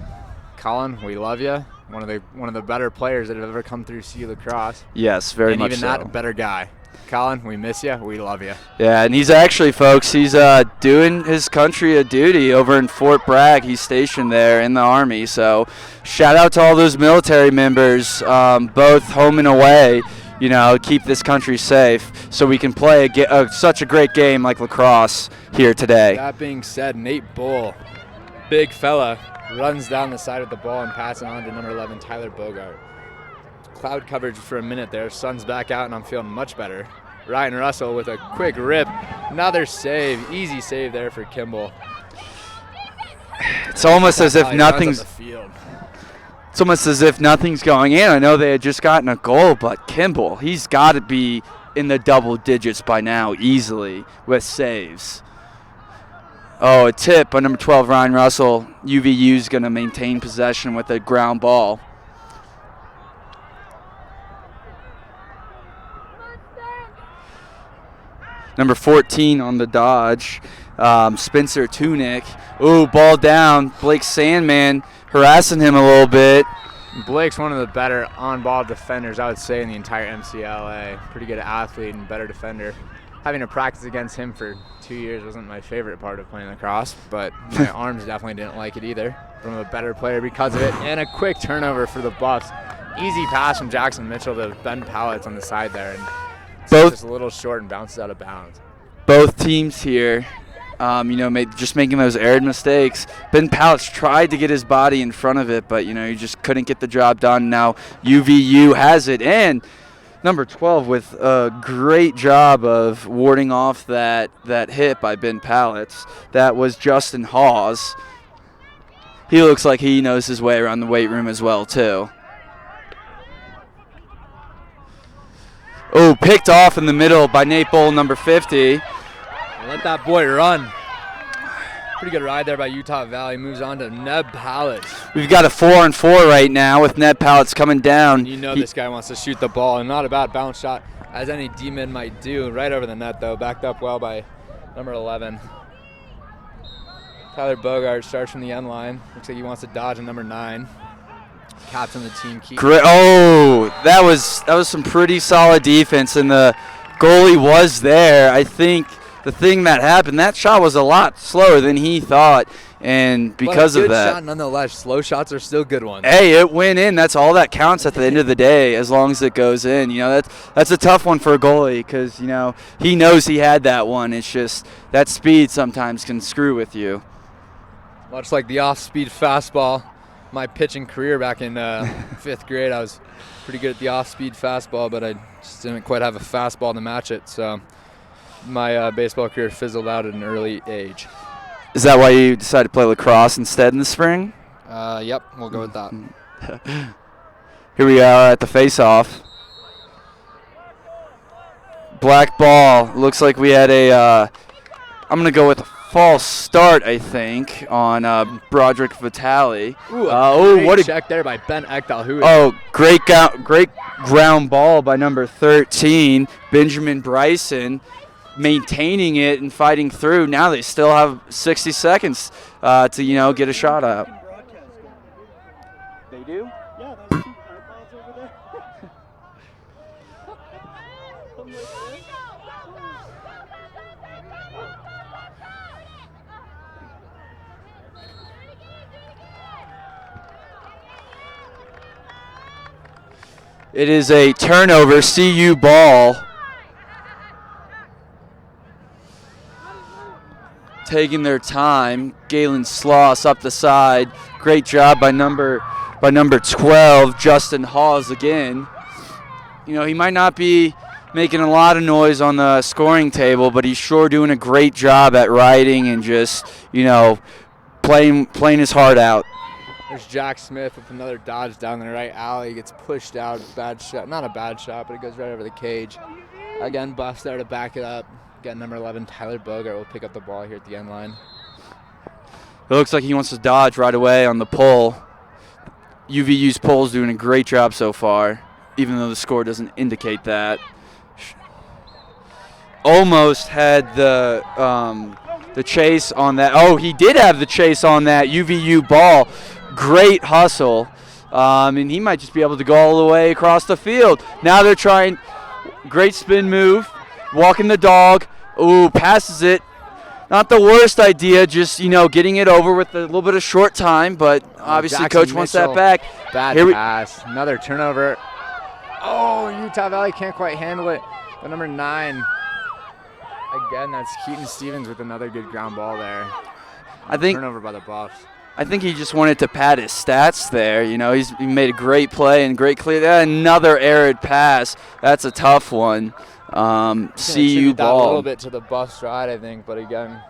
Colin, we love you. One of the better players that have ever come through CU Lacrosse. Yes, very much so. And even that, a better guy. Colin, we miss you. We love you. Yeah, and he's actually, folks, he's doing his country a duty over in Fort Bragg. He's stationed there in the Army. So shout out to all those military members, both home and away. Keep this country safe so we can play such a great game like lacrosse here today. That being said, Nate Bull, big fella, runs down the side of the ball and passes on to number 11, Tyler Bogart. Cloud coverage for a minute there. Sun's back out, and I'm feeling much better. Ryan Russell with a quick rip. Another save. Easy save there for Kimball. It's almost as if nothing's... It's almost as if nothing's going in. I know they had just gotten a goal, but Kimball, he's got to be in the double digits by now easily with saves. Oh, a tip by number 12, Ryan Russell. UVU's going to maintain possession with a ground ball. Number 14 on the dodge, Spencer Tunick. Ooh, ball down. Blake Sandman harassing him a little bit. Blake's one of the better on-ball defenders, I would say, in the entire MCLA. Pretty good athlete and better defender. Having to practice against him for 2 years wasn't my favorite part of playing lacrosse, but my arms definitely didn't like it either. From a better player because of it. And a quick turnover for the Buffs. Easy pass from Jackson Mitchell to Ben Pallets on the side there. And both just a little short and bounces out of bounds. Both teams here, just making those errant mistakes. Ben Pallets tried to get his body in front of it, but, he just couldn't get the job done. Now UVU has it, and number 12 with a great job of warding off that hit by Ben Pallets. That was Justin Hawes. He looks like he knows his way around the weight room as well, too. Oh, picked off in the middle by Nate Bull, number 50. Let that boy run. Pretty good ride there by Utah Valley. Moves on to Neb Pallets. We've got a 4-on-4 right now with Neb Pallets coming down. This guy wants to shoot the ball, and not a bad bounce shot, as any D-mid might do. Right over the net, though. Backed up well by number 11. Tyler Bogart starts from the end line. Looks like he wants to dodge on number 9. Captain of the team. Great. Oh, that was some pretty solid defense, and the goalie was there. I think the thing that happened, that shot was a lot slower than he thought, and because of that. Good shot nonetheless. Slow shots are still good ones. Hey, it went in. That's all that counts at the end of the day, as long as it goes in. You know, that's a tough one for a goalie because, you know, he knows he had that one. It's just that speed sometimes can screw with you. Much like the off-speed fastball. My pitching career back in 5th grade, I was pretty good at the off-speed fastball, but I just didn't quite have a fastball to match it. So my baseball career fizzled out at an early age. Is that why you decided to play lacrosse instead in the spring? Yep, we'll go with that. Here we are at the face-off. Black ball. Looks like we had I'm going to go with a false start, I think, on Broderick Vitale. Ooh, what a check there by Ben Ekdahl. Great ground ball by number 13, Benjamin Bryson, maintaining it and fighting through. Now they still have 60 seconds to, you know, get a shot up. They do? Yeah, there's 2 iPods over there. It is a turnover, CU ball. Taking their time. Galen Sloss up the side. Great job by number 12, Justin Hawes again. You know, he might not be making a lot of noise on the scoring table, but he's sure doing a great job at riding and just, you know, playing his heart out. There's Jack Smith with another dodge down the right alley. Gets pushed out. Bad shot. Not a bad shot, but it goes right over the cage. Again, Buffs there to back it up. Again, number 11, Tyler Bogart will pick up the ball here at the end line. It looks like he wants to dodge right away on the pull. UVU's pull's doing a great job so far, even though the score doesn't indicate that. Almost had the chase on that. Oh, he did have the chase on that UVU ball. Great hustle. And he might just be able to go all the way across the field. Now they're trying. Great spin move. Walking the dog. Ooh, passes it. Not the worst idea, just, you know, getting it over with a little bit of short time, but obviously Jackson Coach wants that back. Bad pass. Another turnover. Oh, Utah Valley can't quite handle it. But number 9. Again, that's Keaton Stevens with another good ground ball there. Turnover by the Buffs. I think he just wanted to pad his stats there. You know, he made a great play and great clear. Another arid pass. That's a tough one. CU ball. A little bit to the Buffs ride, I think. But again,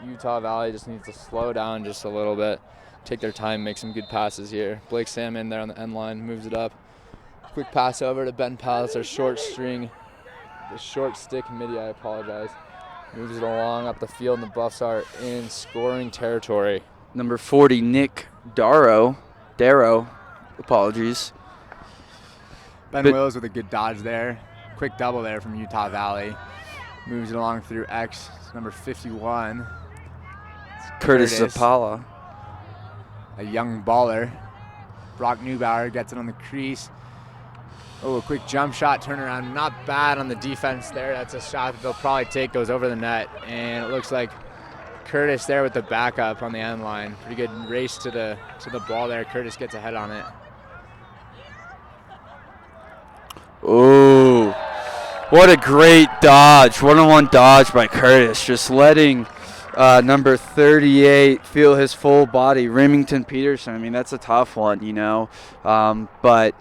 Utah Valley just needs to slow down just a little bit. Take their time, make some good passes here. Blake Salmon there on the end line, moves it up. Quick pass over to Ben Palace, our short string. The short stick midi, I apologize. Moves it along up the field, and the Buffs are in scoring territory. Number 40, Nick Darrow, apologies. Ben Wills with a good dodge there. Quick double there from Utah Valley. Moves it along through X, number 51. Curtis Zapala. A young baller. Brock Neubauer gets it on the crease. Oh, a quick jump shot, turnaround. Not bad on the defense there. That's a shot that they'll probably take, goes over the net. And it looks like Curtis there with the backup on the end line. Pretty good race to the ball there. Curtis gets ahead on it. Ooh, what a great dodge. One-on-one dodge by Curtis. Just letting number 38 feel his full body. Remington Peterson, I mean, that's a tough one, you know. But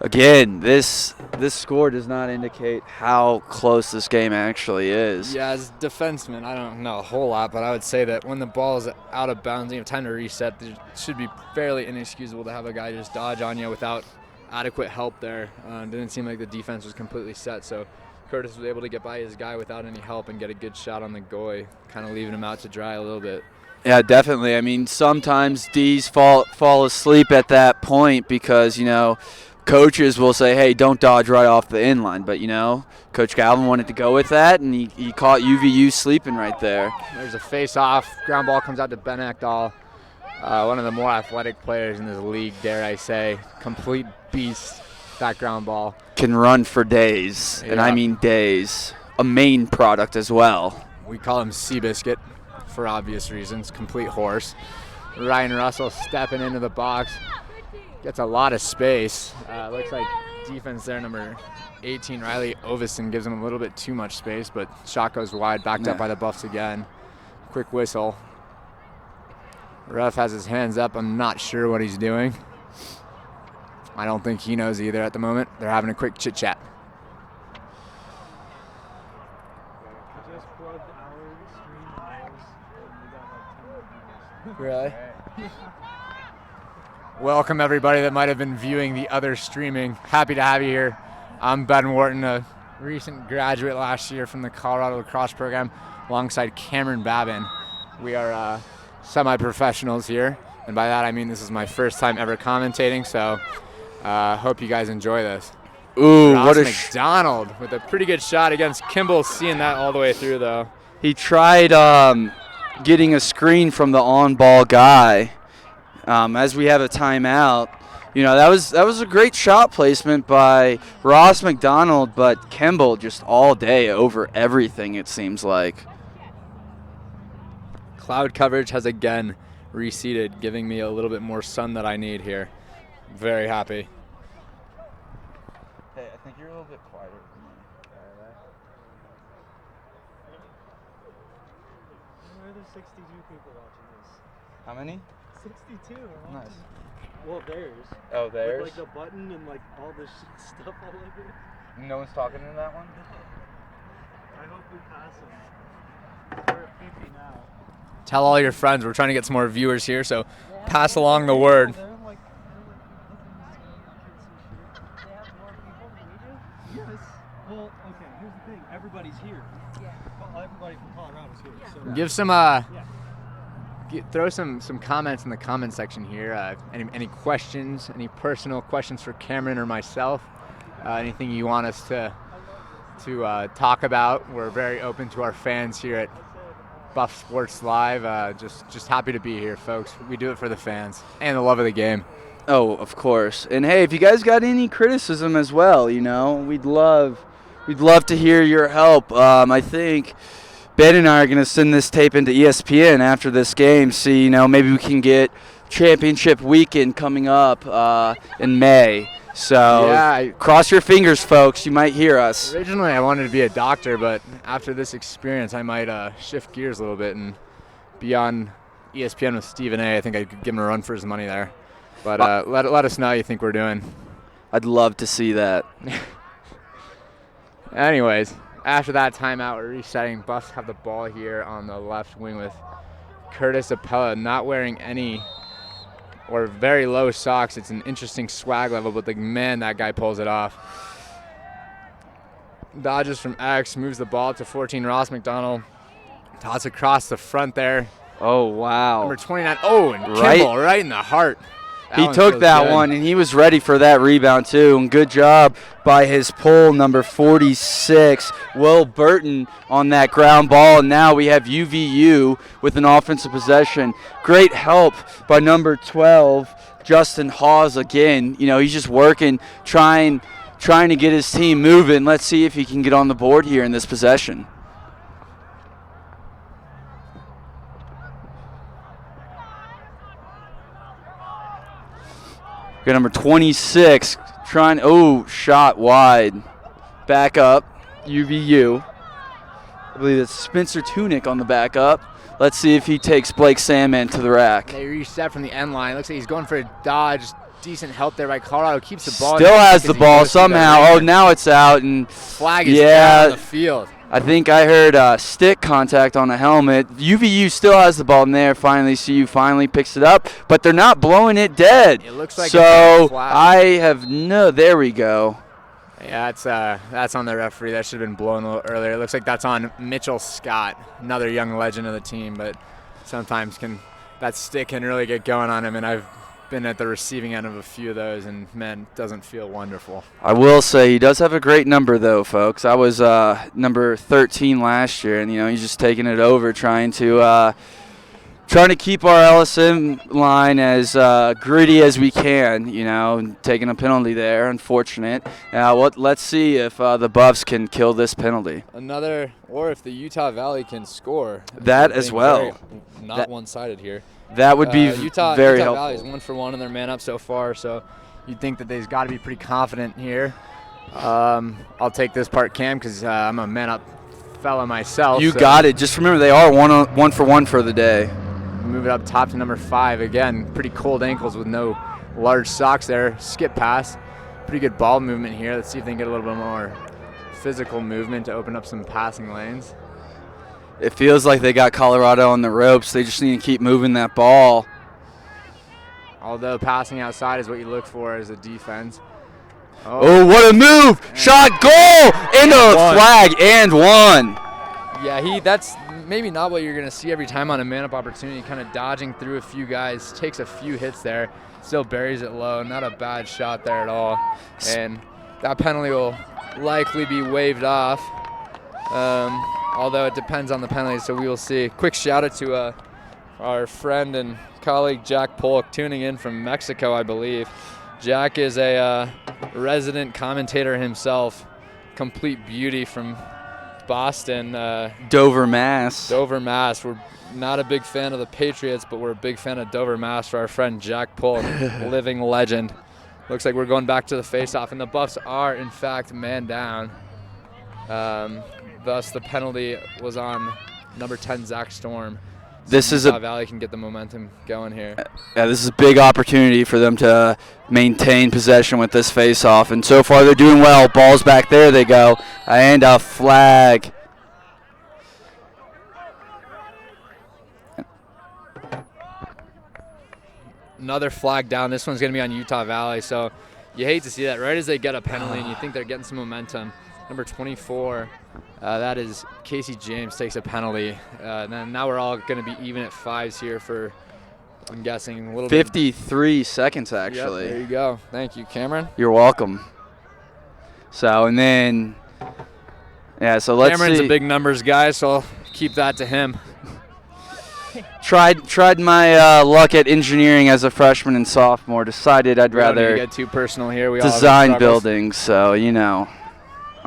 again, this score does not indicate how close this game actually is. Yeah, as a defenseman, I don't know a whole lot, but I would say that when the ball is out of bounds, you have time to reset, it should be fairly inexcusable to have a guy just dodge on you without adequate help there. Didn't seem like the defense was completely set, so Curtis was able to get by his guy without any help and get a good shot on the goalie, kind of leaving him out to dry a little bit. Yeah, definitely. I mean, sometimes D's fall asleep at that point because, you know, coaches will say, hey, don't dodge right off the inline. But, Coach Galvin wanted to go with that, and he caught UVU sleeping right there. There's a face-off. Ground ball comes out to Ben Ekdahl, one of the more athletic players in this league, dare I say. Complete beast, that ground ball. Can run for days, and I mean days. A main product as well. We call him Seabiscuit for obvious reasons. Complete horse. Ryan Russell stepping into the box. Gets a lot of space. Looks like defense there, number 18, Riley Ovison, gives him a little bit too much space, but shot goes wide, backed up by the Buffs again. Quick whistle. Ref has his hands up. I'm not sure what he's doing. I don't think he knows either at the moment. They're having a quick chit-chat. Really? Welcome everybody that might have been viewing the other streaming. Happy to have you here. I'm Ben Wharton, a recent graduate last year from the Colorado Lacrosse program, alongside Cameron Babin. We are semi-professionals here, and by that I mean this is my first time ever commentating, so hope you guys enjoy this. Ooh, Ross what a McDonald with a pretty good shot against Kimball, seeing that all the way through though. He tried getting a screen from the on-ball guy. As we have a timeout, that was a great shot placement by Ross McDonald, but Kimball just all day over everything, it seems like. Cloud coverage has again reseated, giving me a little bit more sun that I need here. Very happy. Hey, I think you're a little bit quieter than me. There's 62 people watching this. How many? 62. Nice. Well, theirs. Oh, theirs? With, like, the button and, like, all this stuff all over it. No one's talking in that one? I hope we pass them. We're at 50 now. Tell all your friends. We're trying to get some more viewers here, so pass along the word. They have more people than we do? Yes. Well, okay, here's the thing. Everybody's here. Yeah. Everybody from Colorado's here. So. Give some throw some comments in the comment section here. Any questions, any personal questions for Cameron or myself? Anything you want us to talk about? We're very open to our fans here at Buff Sports Live. Just happy to be here, folks. We do it for the fans and the love of the game. Oh, of course. And hey, if you guys got any criticism as well, we'd love to hear your help. I think Ben and I are going to send this tape into ESPN after this game. See, maybe we can get championship weekend coming up in May. So yeah, cross your fingers, folks. You might hear us. Originally, I wanted to be a doctor, but after this experience, I might shift gears a little bit and be on ESPN with Stephen A. I think I could give him a run for his money there. But let us know how you think we're doing. I'd love to see that. Anyways, after that timeout, we're resetting. Buffs have the ball here on the left wing with Curtis Appella not wearing any or very low socks. It's an interesting swag level, but man, that guy pulls it off. Dodges from X, moves the ball to 14, Ross McDonald. Toss across the front there. Oh, wow. Number 29. Oh, and Kimball right in the heart. He took that one, and he was ready for that rebound, too. And good job by his pull, number 46, Will Burton, on that ground ball. And now we have UVU with an offensive possession. Great help by number 12, Justin Hawes again. He's just working, trying to get his team moving. Let's see if he can get on the board here in this possession. Got number 26 trying. Shot wide. Back up. UVU. I believe it's Spencer Tunick on the back up. Let's see if he takes Blake Sandman to the rack. They reset from the end line. Looks like he's going for a dodge. Decent help there by Colorado. Keeps the ball. Still has the ball somehow. Oh, now it's out. And flag is down the field. I think I heard stick contact on the helmet. UVU still has the ball in there. Finally, CU finally picks it up, but they're not blowing it dead. It looks like so. There we go. Yeah, that's on the referee. That should have been blown a little earlier. It looks like that's on Mitchell Scott, another young legend of the team. But sometimes that stick can really get going on him, and I've been at the receiving end of a few of those, and man, it doesn't feel wonderful. I will say he does have a great number, though, folks. I was number 13 last year, and he's just taking it over, trying to keep our LSM line as gritty as we can. Taking a penalty there, unfortunate. Let's see if the Buffs can kill this penalty. Or if the Utah Valley can score. That as well. Not one-sided here. That would be Utah very helpful. Valley is 1-for-1 in their man up so far, so You'd think that they've got to be pretty confident here. I'll take this part, Cam, because I'm a man up fella myself. You got it. Just remember, they are 1-for-1 for the day. Move it up top to number 5. Again, pretty cold ankles with no large socks there. Skip pass. Pretty good ball movement here. Let's see if they can get a little bit more physical movement to open up some passing lanes. It feels like they got Colorado on the ropes. They just need to keep moving that ball. Although passing outside is what you look for as a defense. Oh, what a move! Shot, goal! Into a flag and one. Yeah, that's maybe not what you're going to see every time on a man-up opportunity, kind of dodging through a few guys, takes a few hits there, still buries it low. Not a bad shot there at all. And that penalty will likely be waved off. Although it depends on the penalty, so we will see. Quick shout out to our friend and colleague Jack Polk, tuning in from Mexico, I believe. Jack is a resident commentator himself, complete beauty from Boston. Dover, Mass. Dover, Mass. We're not a big fan of the Patriots, but we're a big fan of Dover, Mass for our friend Jack Polk, living legend. Looks like we're going back to the face-off, and the Buffs are, in fact, man down. Thus, the penalty was on number 10, Zach Storm. This is Utah Valley can get the momentum going here. Yeah, this is a big opportunity for them to maintain possession with this face-off, and so far they're doing well. Ball's back there, they go, and a flag. Another flag down. This one's going to be on Utah Valley, so you hate to see that right as they get a penalty and you think they're getting some momentum. Number 24, that is Casey James, takes a penalty. Then now we're all going to be even at 5s here for, I'm guessing, a little 53 seconds, actually. Yep, there you go. Thank you, Cameron. You're welcome. So, and then, yeah, so let's Cameron's see. a big numbers guy, so I'll keep that to him. Tried my luck at engineering as a freshman and sophomore. Decided I'd rather get too personal here. We design all have struggles. buildings, so,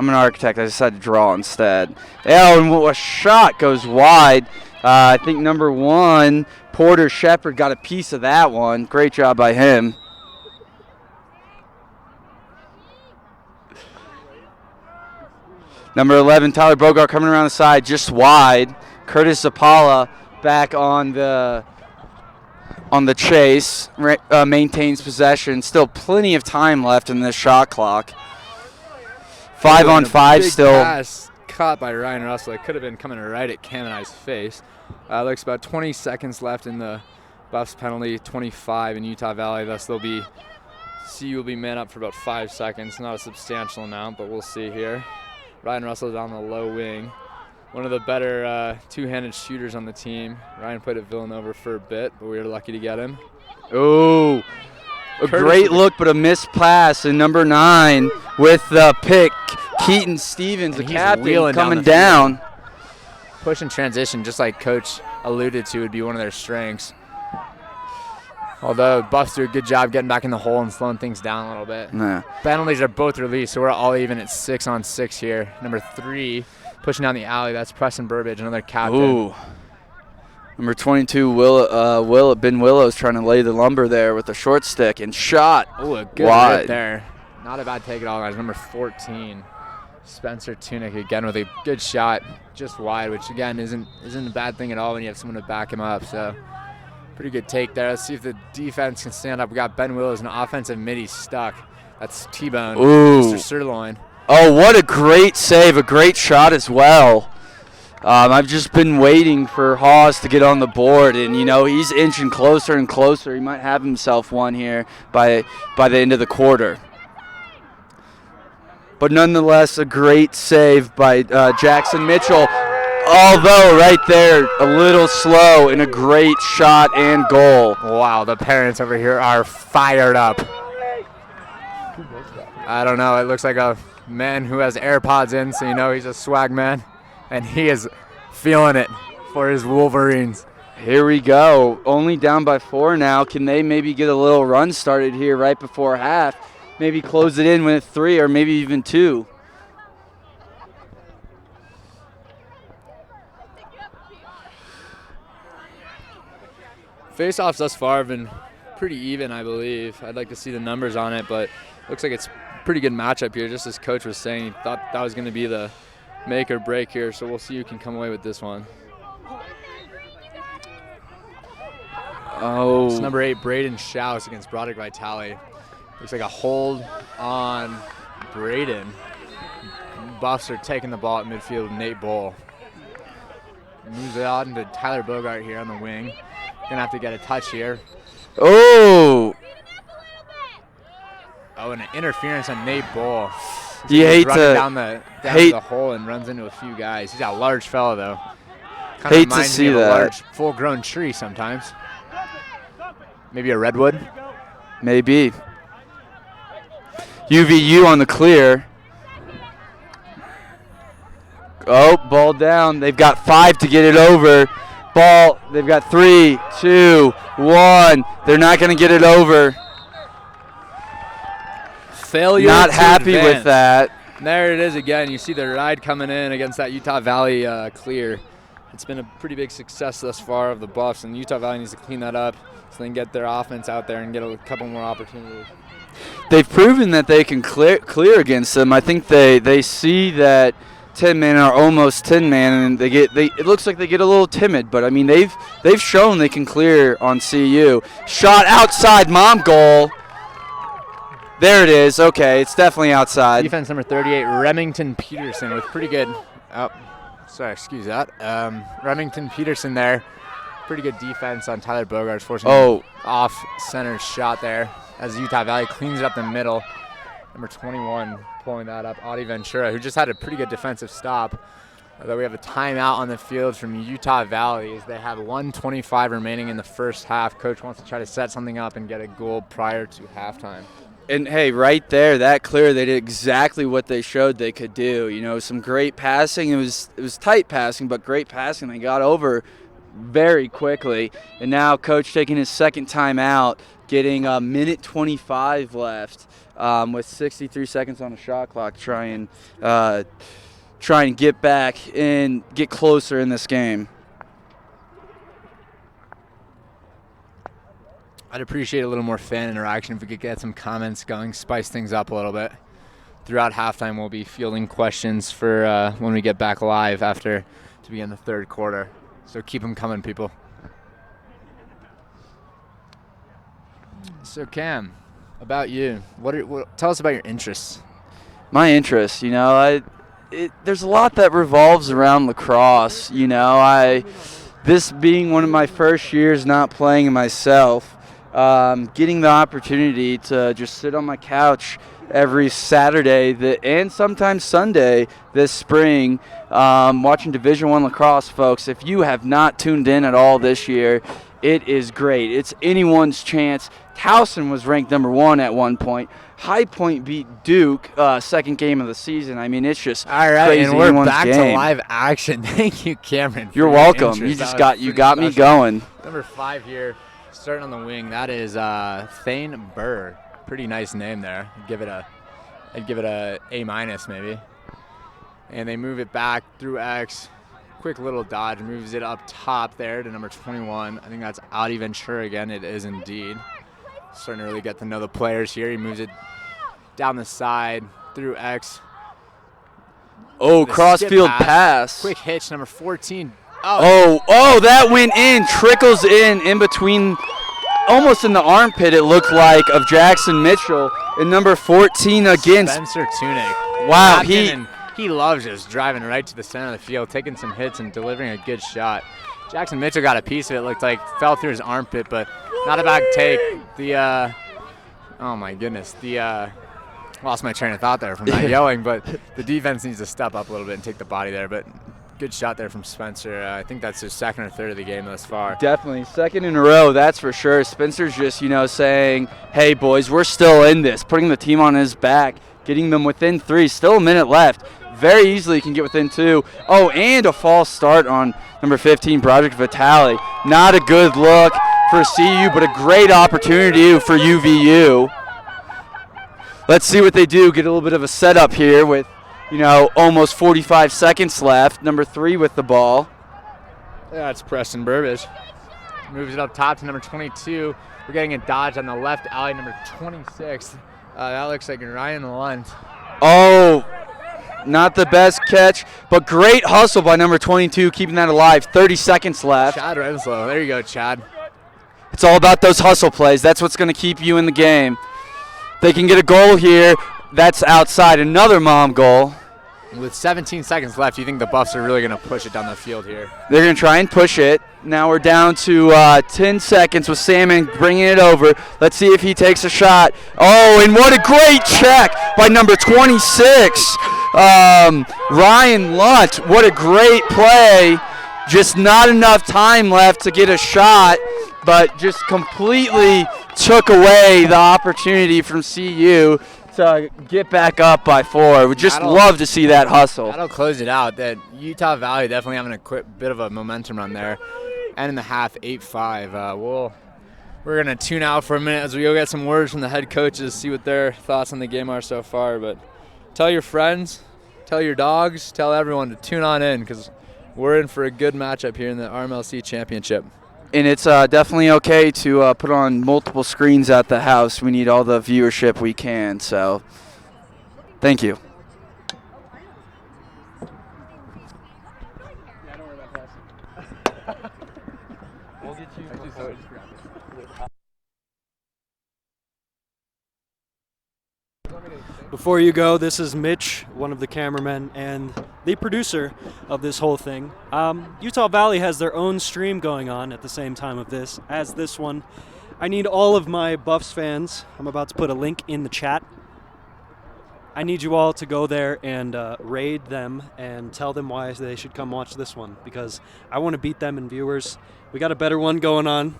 I'm an architect. I decided to draw instead. Oh, and a shot goes wide. I think number 1, Porter Shepard, got a piece of that one. Great job by him. Number 11, Tyler Bogart, coming around the side, just wide. Curtis Zapala back on the chase, maintains possession. Still plenty of time left in this shot clock. 5 on 5 still. Pass caught by Ryan Russell. It could have been coming right at Cam and I's face. Looks about 20 seconds left in the Buffs penalty, 25 in Utah Valley. Thus CU will be man up for about 5 seconds. Not a substantial amount, but we'll see here. Ryan Russell is on the low wing. One of the better two-handed shooters on the team. Ryan played at Villanova for a bit, but we were lucky to get him. Oh, a great look, but a missed pass. And number 9 with the pick, Keaton Stevens, the captain, coming down. Push and transition, just like Coach alluded to, would be one of their strengths. Although Buffs do a good job getting back in the hole and slowing things down a little bit. Yeah. Penalties are both released, so we're all even at 6 on 6 here. Number 3 pushing down the alley. That's Preston Burbage, another captain. Ooh. Number 22, Ben Willow's trying to lay the lumber there with a short stick and shot. Oh, a good wide hit there. Not a bad take at all, guys. Number 14, Spencer Tunick, again with a good shot, just wide, which again isn't a bad thing at all when you have someone to back him up. So pretty good take there. Let's see if the defense can stand up. We got Ben Willows, an offensive mid. He's stuck. That's T-Bone, Mr. Sirloin. Oh, what a great save. A great shot as well. I've just been waiting for Hawes to get on the board, and, he's inching closer and closer. He might have himself one here by the end of the quarter. But nonetheless, a great save by Jackson Mitchell. Although right there, a little slow and a great shot and goal. Wow, the parents over here are fired up. I don't know. It looks like a man who has AirPods in, so you know he's a swag man. And he is feeling it for his Wolverines. Here we go. Only down by 4 now. Can they maybe get a little run started here right before half? Maybe close it in with 3 or maybe even 2. Face-offs thus far have been pretty even, I believe. I'd like to see the numbers on it, but looks like it's a pretty good matchup here. Just as Coach was saying, he thought that was going to be the make or break here, so we'll see who can come away with this one. Oh. It's number 8, Braden Schaus against Broderick Vitale. Looks like a hold on Braden. Buffs are taking the ball at midfield. Nate Bull moves it out into Tyler Bogart here on the wing. Gonna have to get a touch here. Oh. Oh, and an interference on Nate Bull. You hate to down the hole and runs into a few guys. He's a large fella though. Kinda hate to reminds see me of a that. large, full-grown tree sometimes. Maybe a redwood. Maybe. UVU on the clear. Oh, ball down. They've got 5 to get it over. Ball, they've got 3, 2, 1. They're not going to get it over. Failure. Not to happy advance. with that. And there it is again. You see the ride coming in against that Utah Valley clear. It's been a pretty big success thus far of the Buffs, and Utah Valley needs to clean that up so they can get their offense out there and get a couple more opportunities. They've proven that they can clear against them. I think they see that 10-man are almost 10-man, and it looks like they get a little timid. But I mean, they've shown they can clear on CU. Shot outside, mom goal. There it is. Okay, it's definitely outside. Defense number 38, Remington Peterson, with pretty good. Oh, sorry, excuse that. Remington Peterson there. Pretty good defense on Tyler Bogart's forcing an off-center shot there as Utah Valley cleans it up the middle. Number 21 pulling that up, Audie Ventura, who just had a pretty good defensive stop. Although we have a timeout on the field from Utah Valley as they have 1:25 remaining in the first half. Coach wants to try to set something up and get a goal prior to halftime. And, hey, right there, that clear, they did exactly what they showed they could do. You know, some great passing. It was tight passing, but great passing. They got over very quickly. And now Coach taking his second time out, getting a minute 25 left with 63 seconds on the shot clock, try and get back and get closer in this game. I'd appreciate a little more fan interaction if we could get some comments going, spice things up a little bit. Throughout halftime, we'll be fielding questions for when we get back live to begin the third quarter. So keep them coming, people. So Cam, about you, tell us about your interests. My interests, you know, there's a lot that revolves around lacrosse. You know, this being one of my first years not playing myself. Getting the opportunity to just sit on my couch every Saturday and sometimes Sunday this spring, watching Division I lacrosse, folks. If you have not tuned in at all this year, it is great. It's anyone's chance. Towson was ranked number 1 at one point. High Point beat Duke, second game of the season. I mean, it's just all right, crazy. And we're back game. to live action. Thank you, Cameron. You're welcome. You just got me going. Number 5 here. Starting on the wing, that is Thane Burr. Pretty nice name there. I'd give it a A- maybe. And they move it back through X. Quick little dodge, moves it up top there to number 21. I think that's Audie Ventura again. It is indeed. Starting to really get to know the players here. He moves it down the side through X. Oh, cross-field pass. Quick hitch, number 14. Oh, that went in. Trickles in between, almost in the armpit, it looked like, of Jackson Mitchell. And number 14 against Spencer Tunick. Wow, he loves just driving right to the center of the field, taking some hits and delivering a good shot. Jackson Mitchell got a piece of it. Looked like fell through his armpit, but not a bad take. Oh my goodness, lost my train of thought there from that yelling, but the defense needs to step up a little bit and take the body there. But Good shot there from Spencer. I think that's his second or third of the game thus far. Definitely. Second in a row, that's for sure. Spencer's just, saying, hey, boys, we're still in this, putting the team on his back, getting them within 3. Still a minute left. Very easily can get within 2. Oh, and a false start on number 15, Broderick Vitale. Not a good look for CU, but a great opportunity for UVU. Let's see what they do. Get a little bit of a setup here with, almost 45 seconds left. Number 3 with the ball. Yeah, it's Preston Burbage. Moves it up top to number 22. We're getting a dodge on the left alley, number 26. That looks like Ryan Lunt. Oh, not the best catch, but great hustle by number 22, keeping that alive. 30 seconds left. Chad Renslow. There you go, Chad. It's all about those hustle plays. That's what's going to keep you in the game. They can get a goal here. That's outside. Another mom goal. With 17 seconds left, you think the Buffs are really going to push it down the field here? They're going to try and push it. Now we're down to 10 seconds with Salmon bringing it over. Let's see if he takes a shot. Oh, and what a great check by number 26, Ryan Lunt. What a great play. Just not enough time left to get a shot, but just completely took away the opportunity from CU to get back up by 4. We just love to see that hustle. That'll close it out. That Utah Valley definitely having a quick bit of a momentum run there. End in the half, 8-5. We're going to tune out for a minute as we go get some words from the head coaches, see what their thoughts on the game are so far. But tell your friends, tell your dogs, tell everyone to tune on in because we're in for a good matchup here in the RMLC Championship. And it's definitely okay to put on multiple screens at the house. We need all the viewership we can. So, thank you. Before you go, this is Mitch, one of the cameramen and the producer of this whole thing. Utah Valley has their own stream going on at the same time as this one. I need all of my Buffs fans. I'm about to put a link in the chat. I need you all to go there and raid them and tell them why they should come watch this one because I want to beat them in viewers. We got a better one going on.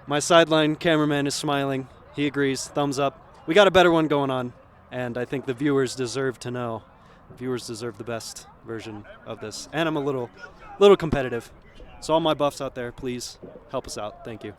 My sideline cameraman is smiling. He agrees. Thumbs up. We got a better one going on. And I think the viewers deserve to know. The viewers deserve the best version of this. And I'm a little competitive. So all my Buffs out there, please help us out. Thank you.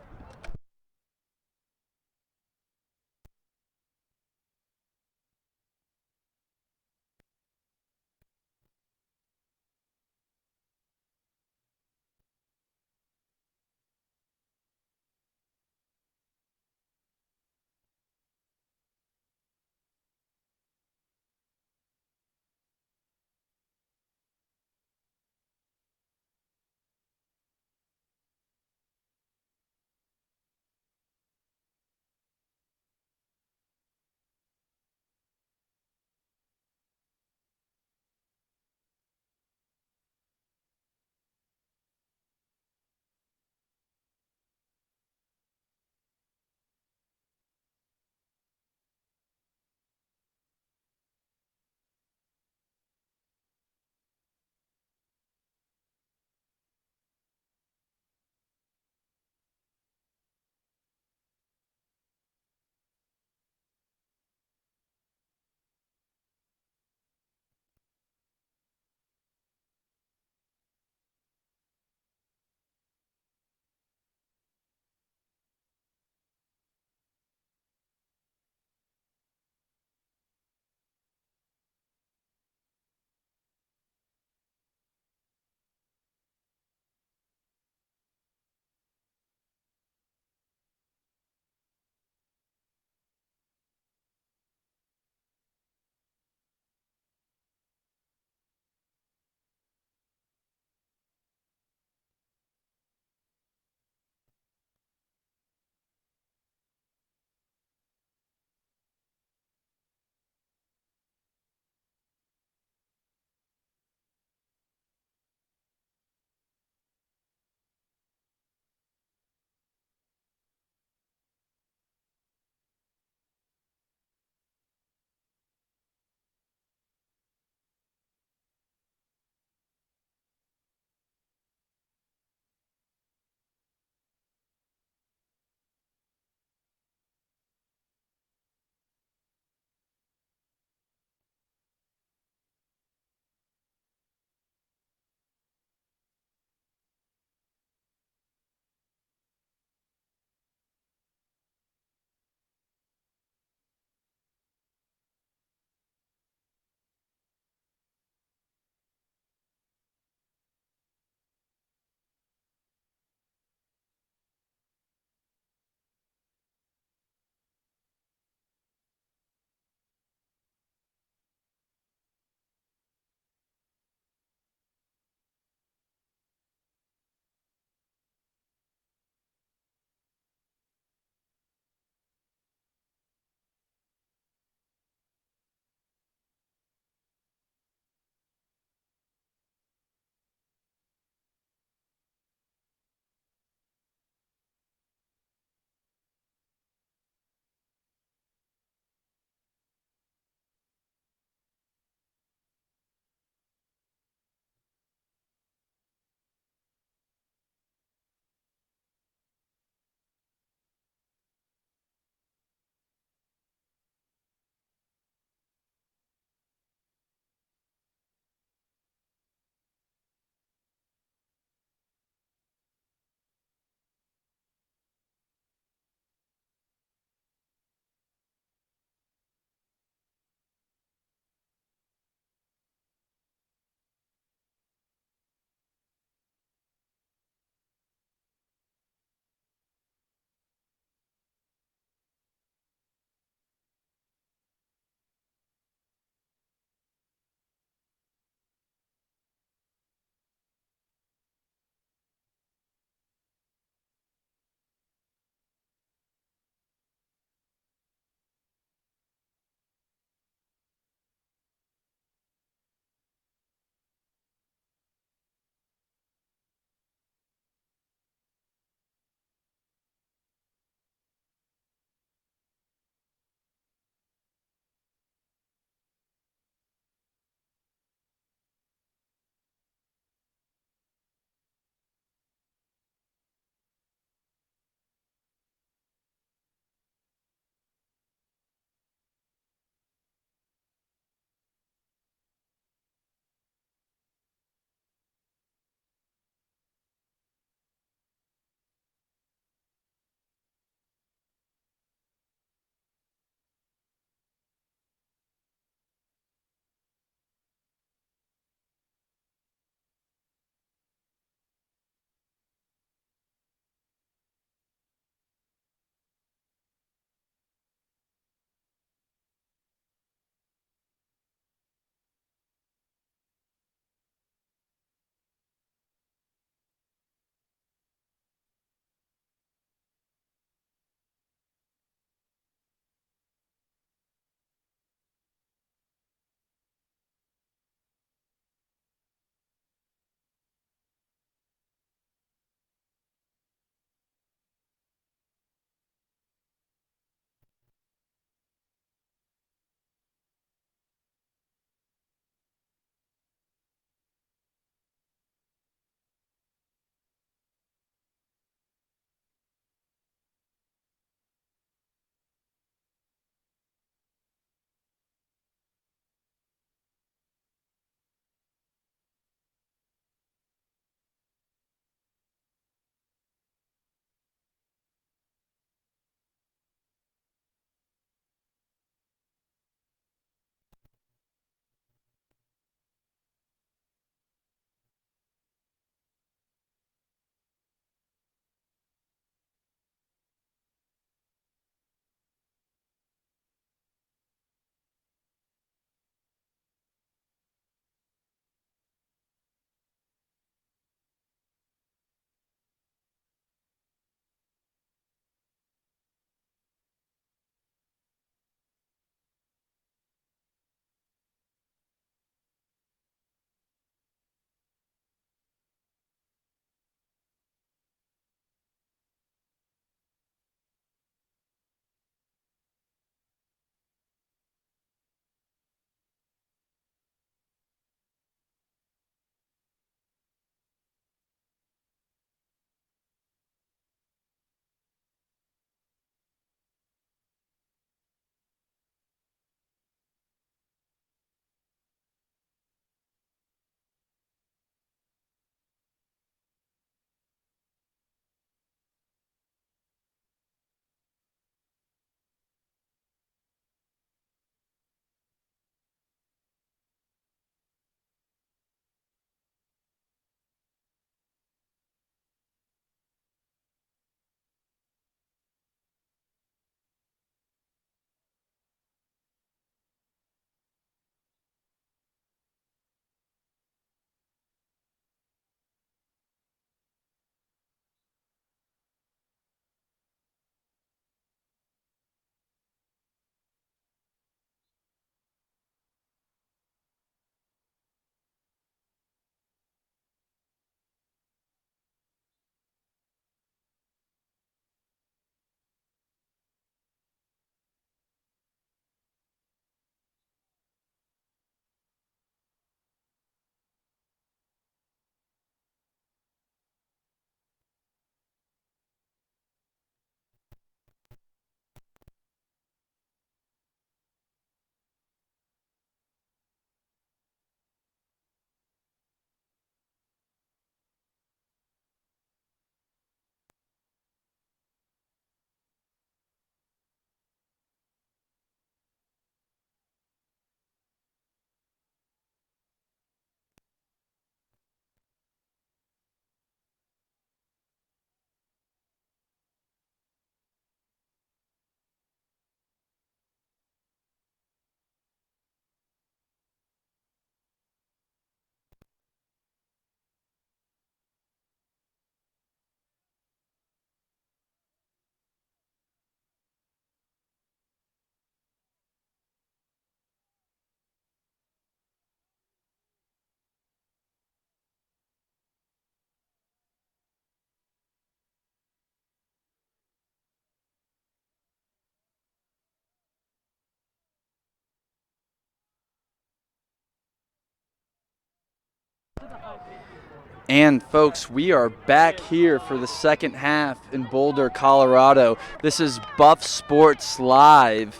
And folks, we are back here for the second half in Boulder, Colorado. This is Buff Sports Live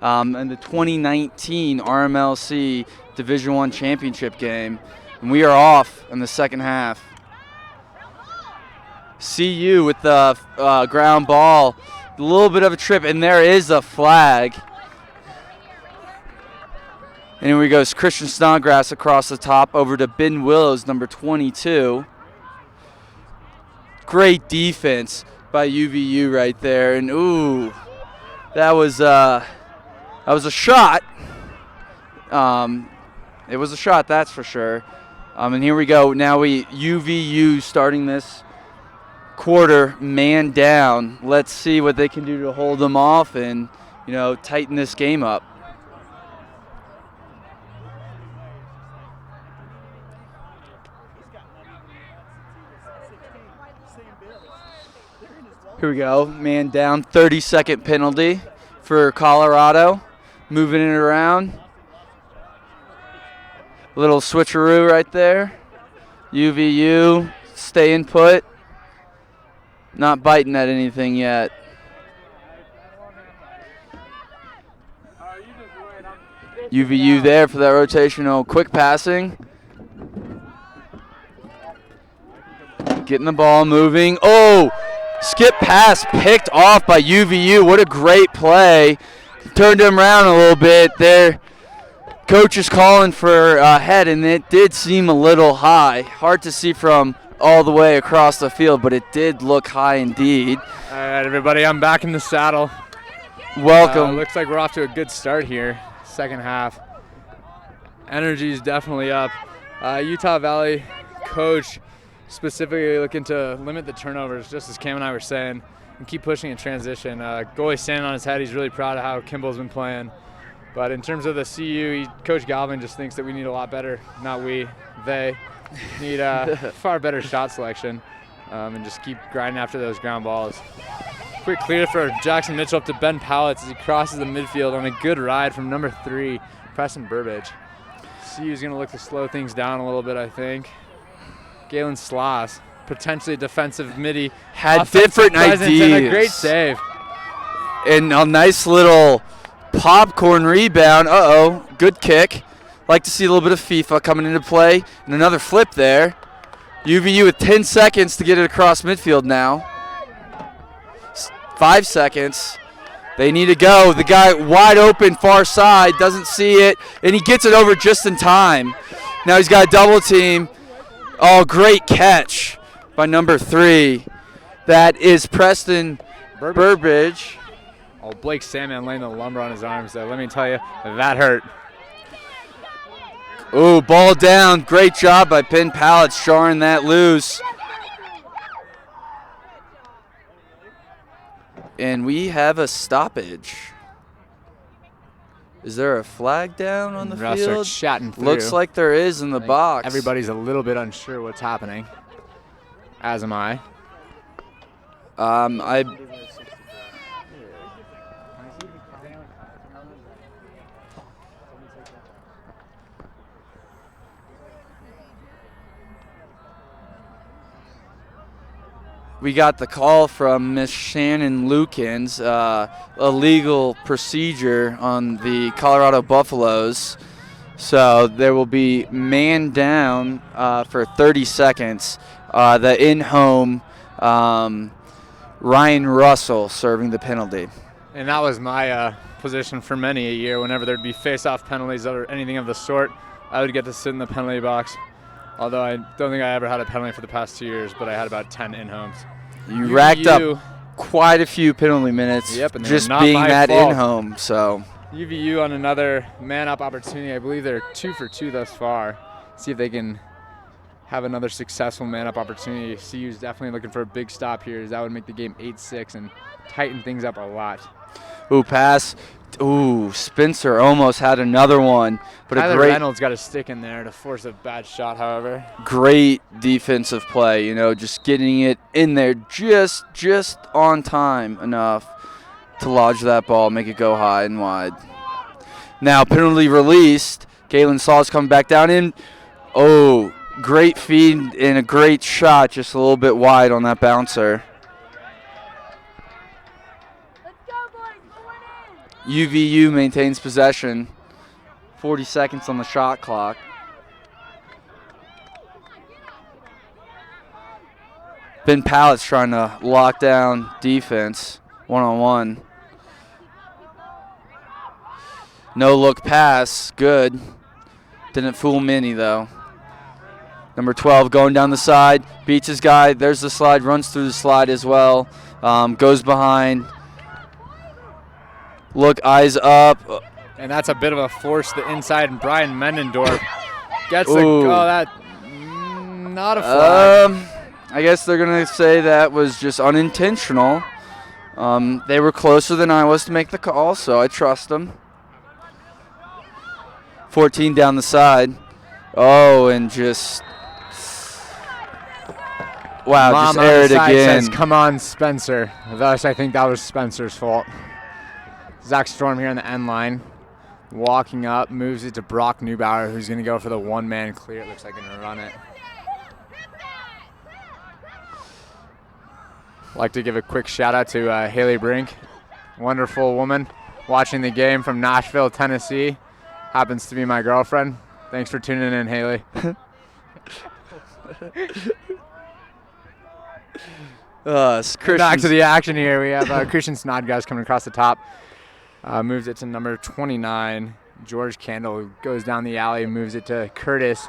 in the 2019 RMLC Division I Championship game. And we are off in the second half. CU with the ground ball. A little bit of a trip, and there is a flag. And here we go, Christian Snodgrass across the top over to Ben Willows, number 22. Great defense by UVU right there, and ooh, that was a shot. It was a shot, that's for sure. And here we go. Now UVU starting this quarter man down. Let's see what they can do to hold them off and tighten this game up. Here we go, man down, 30-second penalty for Colorado, moving it around. Little switcheroo right there. UVU staying put, not biting at anything yet. UVU there for that rotational quick passing. Getting the ball moving. Oh! Skip pass picked off by UVU. What a great play. Turned him around a little bit. Their coach is calling for a head, and it did seem a little high. Hard to see from all the way across the field, but it did look high indeed. All right, everybody, I'm back in the saddle. Welcome. Looks like we're off to a good start here, second half. Energy is definitely up. Utah Valley coach specifically looking to limit the turnovers, just as Cam and I were saying, and keep pushing in transition. Goalie standing on his head. He's really proud of how Kimball's been playing. But in terms of the CU, Coach Galvin just thinks that we need a lot better, not we, they, need far better shot selection and just keep grinding after those ground balls. Quick clear for Jackson Mitchell up to Ben Powlitz as he crosses the midfield on a good ride from number 3, Preston Burbage. CU's going to look to slow things down a little bit, I think. Galen Sloss, potentially defensive midi, had different ideas. And a great save. And a nice little popcorn rebound. Uh-oh, good kick. Like to see a little bit of FIFA coming into play. And another flip there. UVU with 10 seconds to get it across midfield now. 5 seconds. They need to go. The guy wide open far side, doesn't see it, and he gets it over just in time. Now he's got a double team. Oh, great catch by number 3. That is Preston Burbage. Oh, Blake Salmon laying the lumber on his arms there. Let me tell you, that hurt. Ooh, ball down. Great job by Ben Powlitz jarring that loose. And we have a stoppage. Is there a flag down on the field? Chatting through. Looks like there is in the box. Everybody's a little bit unsure what's happening, as am I. We got the call from Miss Shannon Lukens, a legal procedure on the Colorado Buffaloes. So there will be man down for 30 seconds. The in-home Ryan Russell serving the penalty. And that was my position for many a year. Whenever there'd be face-off penalties or anything of the sort, I would get to sit in the penalty box. Although I don't think I ever had a penalty for the past 2 years, but I had about 10 in-homes. You racked up quite a few penalty minutes, and just being that in-home. So UVU on another man-up opportunity. I believe they're 2 for 2 thus far. See if they can have another successful man-up opportunity. CU's definitely looking for a big stop here, as that would make the game 8-6 and tighten things up a lot. Ooh, pass. Ooh, Spencer almost had another one. But Tyler a great Reynolds got a stick in there to force a bad shot, however. Great defensive play, just getting it in there just on time enough to lodge that ball, make it go high and wide. Now penalty released. Galen Saws coming back down in. Oh, Great feed and a great shot, just a little bit wide on that bouncer. UVU maintains possession. 40 seconds on the shot clock. Ben Pallett's trying to lock down defense, one-on-one. No look pass, good. Didn't fool Minnie though. Number 12 going down the side, beats his guy. There's the slide, runs through the slide as well. Goes behind. Look, eyes up. And that's a bit of a force to the inside, and Brian Mendendorf gets the not a flag. I guess they're going to say that was just unintentional. They were closer than I was to make the call, so I trust them. 14 down the side. Oh, and just... Wow, Mom just aired on the side again. says, come on, Spencer. Thus, I think that was Spencer's fault. Zach Storm here on the end line. Walking up, moves it to Brock Neubauer, who's going to go for the one-man clear. It looks like going to run it. Like to give a quick shout-out to Haley Brink. Wonderful woman watching the game from Nashville, Tennessee. Happens to be my girlfriend. Thanks for tuning in, Haley. Back to the action here. We have Christian Snodgrass coming across the top. Moves it to number 29. George Candle goes down the alley, moves it to Curtis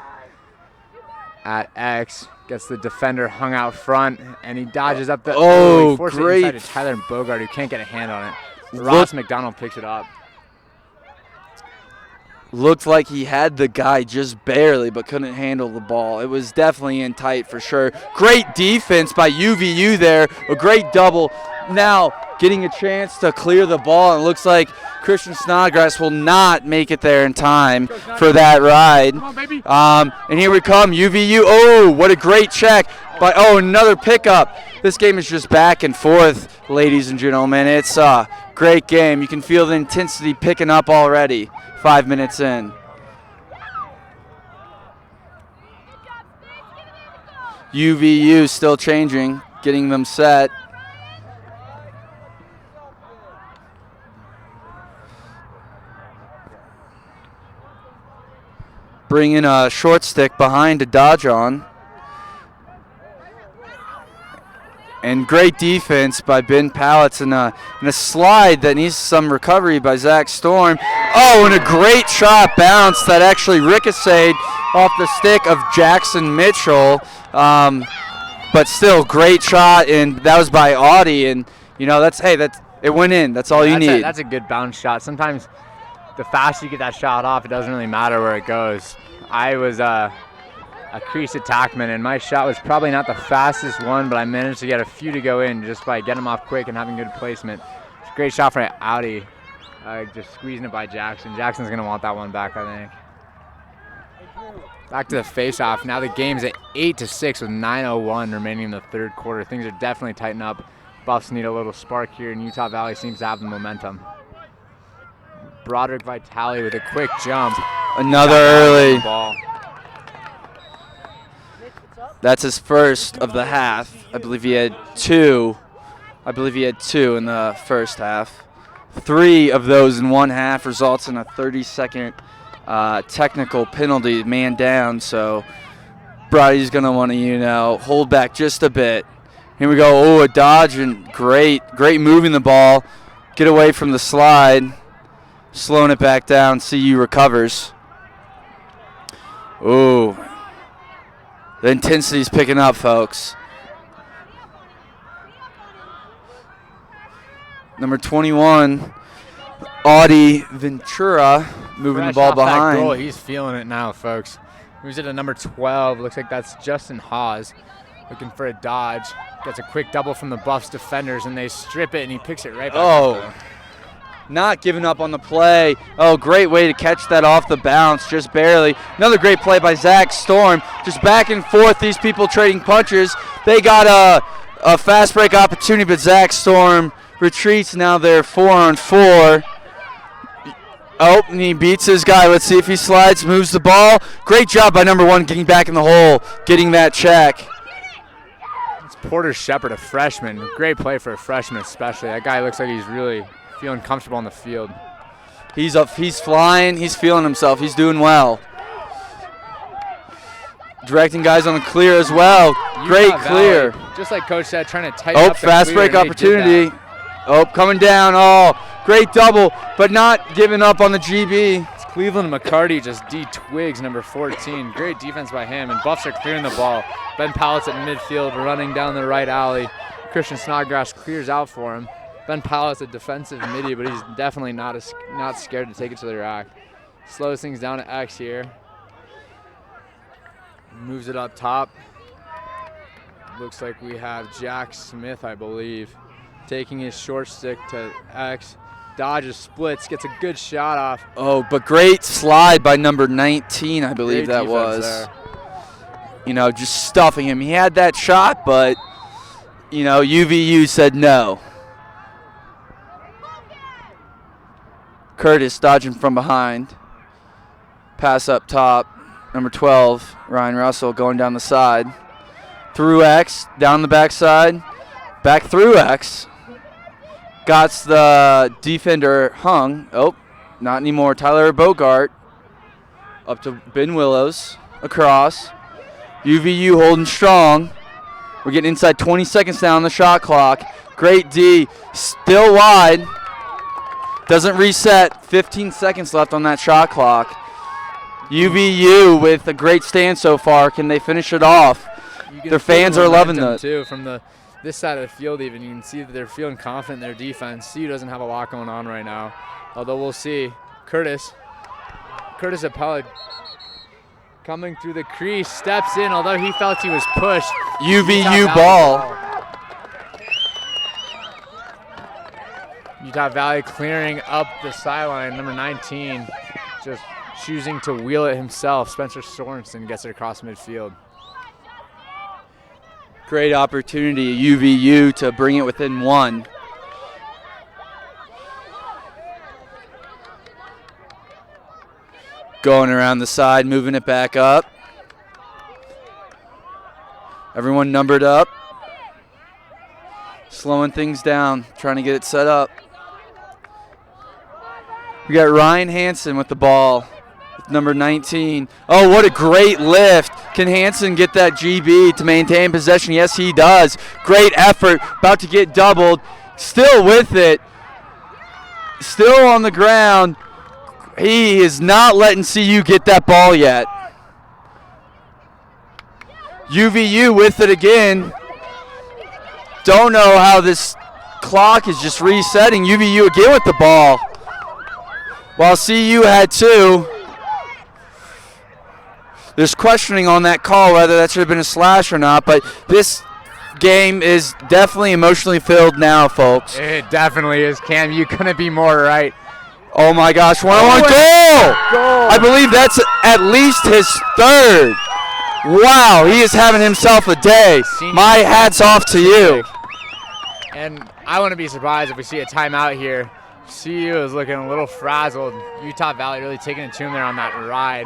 at X. Gets the defender hung out front, and he dodges up the... he forces it inside to Tyler Bogart, who can't get a hand on it. Ross McDonald picks it up. Looked like he had the guy just barely, but couldn't handle the ball. It was definitely in tight for sure. Great defense by UVU there. A great double. Now getting a chance to clear the ball, and it looks like Christian Snodgrass will not make it there in time for that ride. Come on, baby. And here we come, UVU. Oh, what a great check. Another pickup. This game is just back and forth, ladies and gentlemen. It's a great game. You can feel the intensity picking up already. 5 minutes in. UVU still changing, getting them set. Bringing a short stick behind to dodge on. And great defense by Ben Pallets in a slide that needs some recovery by Zach Storm. Oh, and a great shot bounce that actually ricocheted off the stick of Jackson Mitchell. But still, great shot, and that was by Audie. And it went in. That's all you need. That's a good bounce shot. Sometimes the faster you get that shot off, it doesn't really matter where it goes. I was a crease attackman, and my shot was probably not the fastest one, but I managed to get a few to go in just by getting them off quick and having good placement. It's a great shot from Audi, just squeezing it by Jackson. Jackson's going to want that one back, I think. Back to the face-off. Now the game's at 8-6 with 9:01 remaining in the third quarter. Things are definitely tightening up. Buffs need a little spark here, and Utah Valley seems to have the momentum. Broderick Vitale with a quick jump. Another early ball. That's his first of the half. I believe he had two in the first half. 3 of those in one half results in a 30-second technical penalty, man down. So Brody's going to want to, hold back just a bit. Here we go. Oh, a dodge, and great moving the ball. Get away from the slide. Slowing it back down. CU recovers. Ooh. The intensity's picking up, folks. Number 21, Audie Ventura, moving the ball behind. That goal, he's feeling it now, folks. Moves it to number 12. Looks like that's Justin Hawes looking for a dodge. Gets a quick double from the Buffs defenders, and they strip it, and he picks it right back up. Not giving up on the play. Oh, great way to catch that off the bounce, just barely. Another great play by Zach Storm. Just back and forth, these people trading punches. They got a fast break opportunity, but Zach Storm retreats. Now they're 4-on-4. Oh, and he beats his guy. Let's see if he slides, moves the ball. Great job by number 1 getting back in the hole, getting that check. It's Porter Shepard, a freshman. Great play for a freshman especially. That guy looks like he's really feeling comfortable on the field. He's flying, he's feeling himself, he's doing well. Directing guys on the clear as well. Great clear. Just like Coach said, trying to tighten up the fast break opportunity. Coming down. Great double, but not giving up on the GB. It's Cleveland McCarty, just D-Twigs, number 14. Great defense by him, and Buffs are clearing the ball. Ben Powlett's at midfield, running down the right alley. Christian Snodgrass clears out for him. Ben Powlett's a defensive midi, but he's definitely not scared to take it to the rack. Slows things down to X here. Moves it up top. Looks like we have Jack Smith, I believe, taking his short stick to X. Dodges, splits, gets a good shot off. But great slide by number 19, I believe Great that was. There. Just stuffing him. He had that shot, but, UVU said no. Curtis dodging from behind. Pass up top. Number 12, Ryan Russell, going down the side. Through X, down the backside. Back through X. Got the defender hung. Not anymore. Tyler Bogart. Up to Ben Willows. Across. UVU holding strong. We're getting inside 20 seconds now on the shot clock. Great D. Still wide. Doesn't reset. 15 seconds left on that shot clock. UVU with a great stand so far. Can they finish it off? Their fans are loving that. Too, from this side of the field even, you can see that they're feeling confident in their defense. CU doesn't have a lot going on right now, although we'll see. Curtis Appellate coming through the crease, steps in, although he felt he was pushed. UVU ball. Utah Valley clearing up the sideline. Number 19 just choosing to wheel it himself. Spencer Sorensen gets it across midfield. Great opportunity, UVU, to bring it within 1. Going around the side, moving it back up. Everyone numbered up. Slowing things down, trying to get it set up. We got Ryan Hansen with the ball. Number 19. What a great lift. Can Hansen get that GB to maintain possession? Yes, he does. Great effort. About to get doubled. Still with it. Still on the ground. He is not letting CU get that ball yet. UVU with it again. Don't know how this clock is just resetting. UVU again with the ball. While CU had 2. There's questioning on that call whether that should have been a slash or not, but this game is definitely emotionally filled now, folks. It definitely is, Cam. You couldn't be more right. Oh my gosh, 1-on-1 goal! I believe that's at least his 3rd. Wow, he is having himself a day. My hat's off to you. And I wouldn't be surprised if we see a timeout here. CU is looking a little frazzled. Utah Valley really taking it to him there on that ride.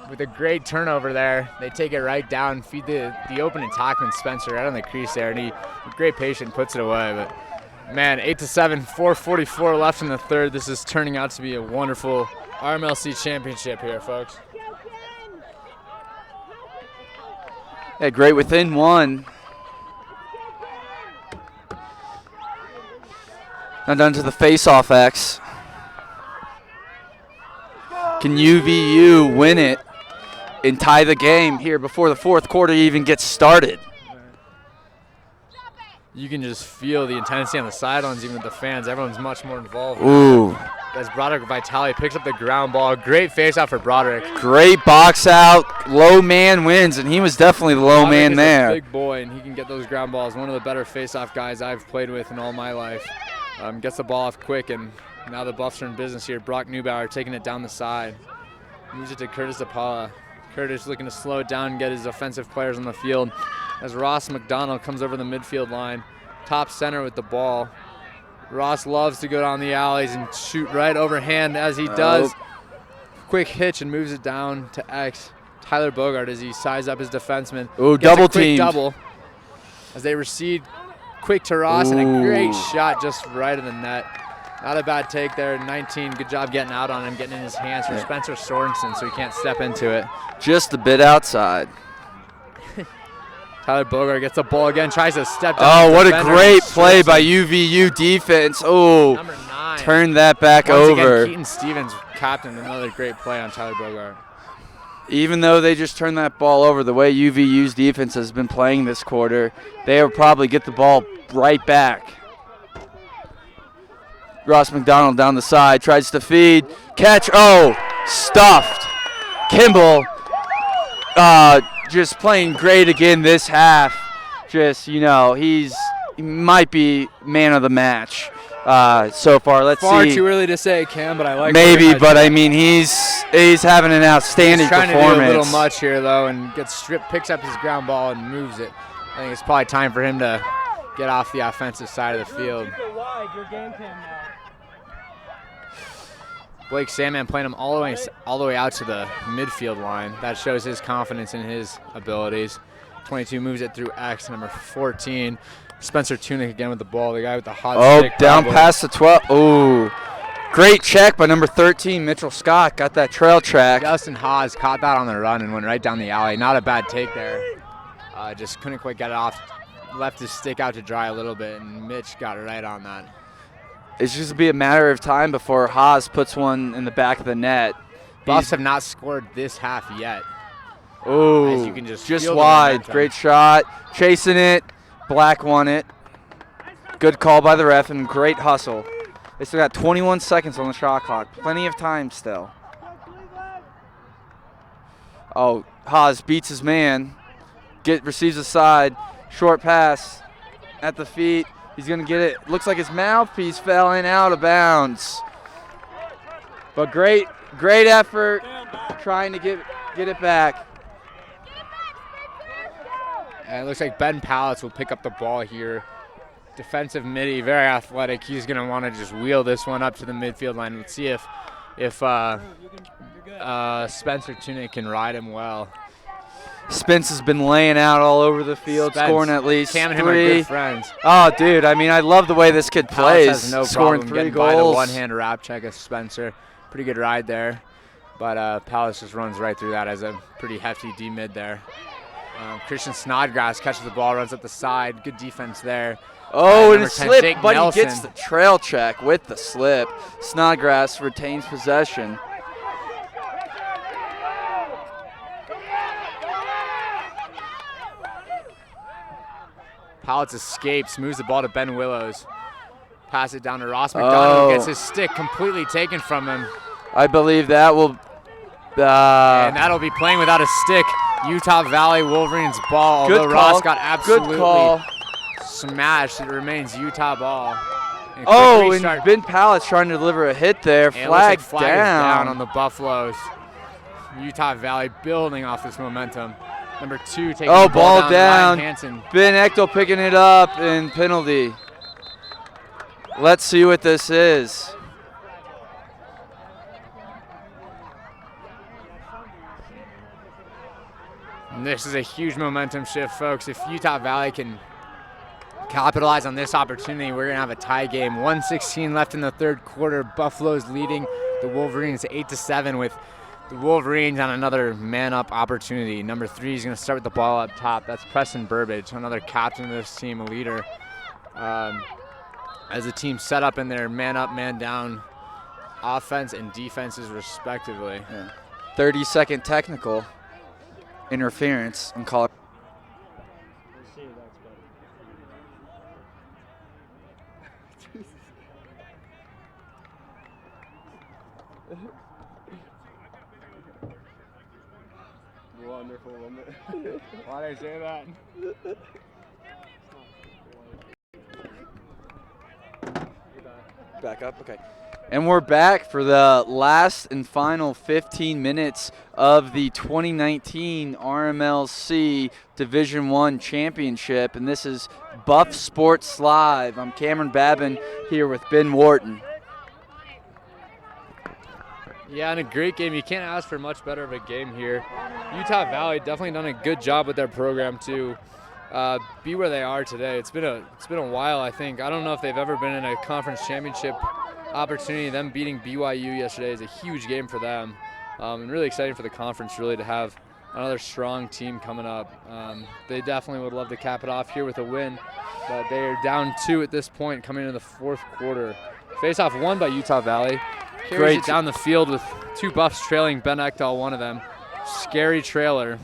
With a great turnover there, they take it right down, feed the open attackman Spencer right on the crease there, and he, with great patience, puts it away. But man, 8-7, 4:44 left in the 3rd. This is turning out to be a wonderful RMLC championship here, folks. Yeah, great within 1. Now down to the face-off X. Can UVU win it and tie the game here before the 4th quarter even gets started? You can just feel the intensity on the sidelines, even with the fans. Everyone's much more involved. Ooh. As Broderick Vitale picks up the ground ball. Great face-off for Broderick. Great box out. Low man wins, and he was definitely the low man there. Big boy, and he can get those ground balls. One of the better face-off guys I've played with in all my life. Gets the ball off quick, and now the Buffs are in business here. Brock Neubauer taking it down the side. Moves it to Curtis Apala. Curtis looking to slow it down and get his offensive players on the field. As Ross McDonald comes over the midfield line. Top center with the ball. Ross loves to go down the alleys and shoot right overhand as he does. Quick hitch and moves it down to X. Tyler Bogart as he sizes up his defenseman. Ooh, Gets double a quick teamed. double as they recede quick to Ross, and a great shot just right in the net. Not a bad take there. 19, good job getting out on him, getting in his hands for Spencer Sorensen so he can't step into it. Just a bit outside. Tyler Bogart gets the ball again, tries to step down. Oh, what a great play by UVU defense. Oh, Number 9. Turn that back Once over. Again, Keaton Stevens captained another great play on Tyler Bogart. Even though they just turned that ball over, the way UVU's defense has been playing this quarter, they will probably get the ball right back. Ross McDonald down the side, tries to feed, catch, stuffed. Kimball just playing great again this half. Just, he might be man of the match so far. Let's see. Far too early to say, Cam, but I like maybe, but I mean, he's having an outstanding performance. He's trying to do a little much here, though, and gets stripped, picks up his ground ball, and moves it. I think it's probably time for him to get off the offensive side of the field. Blake Sandman playing him all the way out to the midfield line. That shows his confidence in his abilities. 22 moves it through X. Number 14, Spencer Tunick again with the ball. The guy with the hot stick. Down past the 12. Oh, great check by number 13, Mitchell Scott. Got that trail track. Justin Haas caught that on the run and went right down the alley. Not a bad take there. Just couldn't quite get it off. Left his stick out to dry a little bit, and Mitch got right on that. It's just be a matter of time before Haas puts one in the back of the net. Buffs have not scored this half yet. Oh, you can just wide. Great shot. Chasing it. Black won it. Good call by the ref and great hustle. They still got 21 seconds on the shot clock. Plenty of time still. Oh, Haas beats his man. Receives a side. Short pass at the feet. He's going to get it. Looks like his mouthpiece fell in out of bounds. But great effort trying to get it back. And it looks like Ben Pallets will pick up the ball here. Defensive midi, very athletic. He's going to want to just wheel this one up to the midfield line. Let's see if Spencer Tunick can ride him well. Spence has been laying out all over the field, scoring at least Cam and 3. him are good friends. Oh, dude, I mean, I love the way this kid plays. Has no scoring problem 3 getting goals. by the one-hand wrap check of Spencer. Pretty good ride there. But Palace just runs right through that as a pretty hefty D-mid there. Christian Snodgrass catches the ball, runs up the side. Good defense there. Oh, and a slip, Jake but Nelson. he gets the trail check with the slip. Snodgrass retains possession. Pallets escapes, moves the ball to Ben Willows. Pass it down to Ross McDonald, gets his stick completely taken from him. I believe that will... and that'll be playing without a stick. Utah Valley Wolverines ball, although Ross got absolutely smashed. It remains Utah ball. And Ben Pallets trying to deliver a hit there. Flag down on the Buffaloes. Utah Valley building off this momentum. Number 2 taking the ball down. Hansen. Ben Echtel picking it up and penalty. Let's see what this is. And this is a huge momentum shift, folks. If Utah Valley can capitalize on this opportunity, we're going to have a tie game. 1:16 left in the third quarter. Buffalo's leading the Wolverines 8-7 with the Wolverines on another man-up opportunity. Number 3 is going to start with the ball up top. That's Preston Burbage, another captain of this team, a leader. As the team set up in their man-up, man-down offense and defenses respectively. 30-second technical interference and call it. Wonderful woman. Why did I say that? Back up, okay. And we're back for the last and final 15 minutes of the 2019 RMLC Division I Championship, and this is Buff Sports Live. I'm Cameron Babin here with Ben Wharton. Yeah, and a great game. You can't ask for much better of a game here. Utah Valley definitely done a good job with their program to be where they are today. It's been a while, I think. I don't know if they've ever been in a conference championship opportunity. Them beating BYU yesterday is a huge game for them, and really exciting for the conference really to have another strong team coming up. They definitely would love to cap it off here with a win, but they are down 2 at this point coming into the 4th quarter. Face-off won by Utah Valley. Carries it down the field with 2 Buffs trailing, Ben Ekdahl one of them. Scary trailer.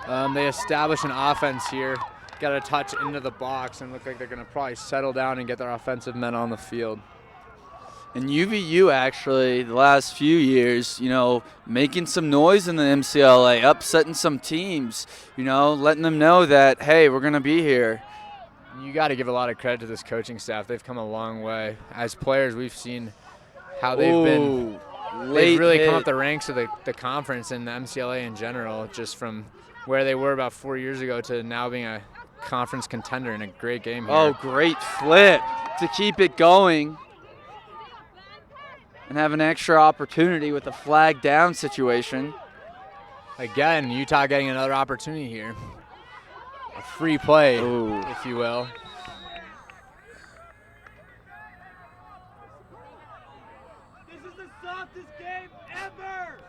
They establish an offense here, got a touch into the box, and look like they're going to probably settle down and get their offensive men on the field. And UVU actually, the last few years, making some noise in the MCLA, upsetting some teams, letting them know that, hey, we're going to be here. You got to give a lot of credit to this coaching staff. They've come a long way. As players, we've seen how they've really come up the ranks of the conference and the MCLA in general, just from where they were about 4 years ago to now being a conference contender in a great game here. Oh, great flip to keep it going. And have an extra opportunity with a flag down situation. Again, Utah getting another opportunity here. A free play, if you will. This is the softest game ever!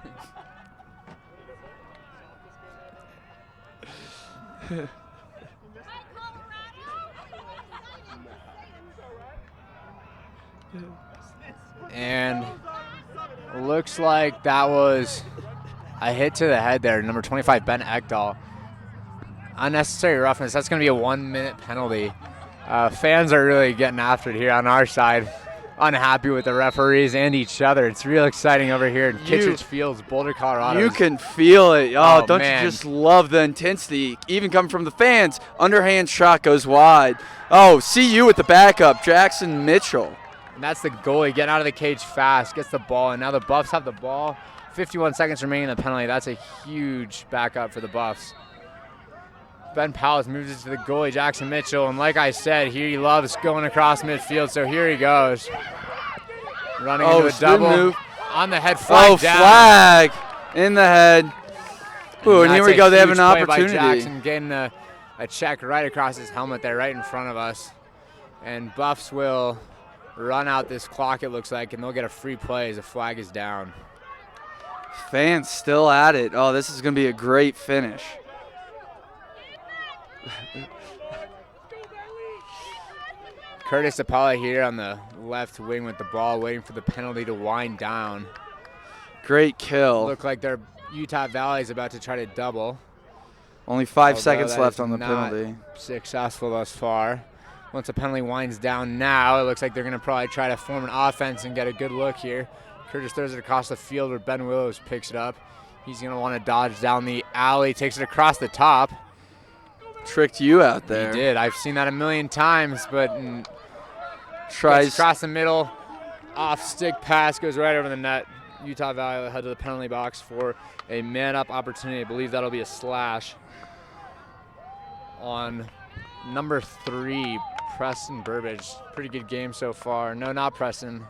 And looks like that was a hit to the head there, number 25, Ben Ekdahl. Unnecessary roughness. That's going to be a 1-minute penalty. Fans are really getting after it here on our side. Unhappy with the referees and each other. It's real exciting over here in Kittredge Fields, Boulder, Colorado. You can feel it. Oh, don't man. You just love the intensity, even coming from the fans. Underhand shot goes wide. Oh, CU with the backup, Jackson Mitchell. And that's the goalie getting out of the cage fast, gets the ball, and now the Buffs have the ball. 51 seconds remaining in the penalty. That's a huge backup for the Buffs. Ben Powell moves it to the goalie, Jackson Mitchell, and like I said, he loves going across midfield, so here he goes. Running into a double move. On the head, flag down. Flag in the head. Ooh, and here we go. They have an opportunity. By Jackson getting a check right across his helmet there, right in front of us. And Buffs will run out this clock, it looks like, and they'll get a free play as the flag is down. Fans still at it. Oh, this is going to be a great finish. Curtis Apala here on the left wing with the ball, waiting for the penalty to wind down. Great kill. Look like their Utah Valley is about to try to double. Only 5 seconds left on the not penalty. Successful thus far. Once the penalty winds down now, it looks like they're going to probably try to form an offense and get a good look here. Curtis throws it across the field where Ben Willows picks it up. He's going to want to dodge down the alley, takes it across the top. Tricked you out there. He did. I've seen that a million times, but tries across the middle, off stick pass, goes right over the net. Utah Valley will head to the penalty box for a man-up opportunity. I believe that'll be a slash on number 3, Preston Burbage. Pretty good game so far. No, not Preston.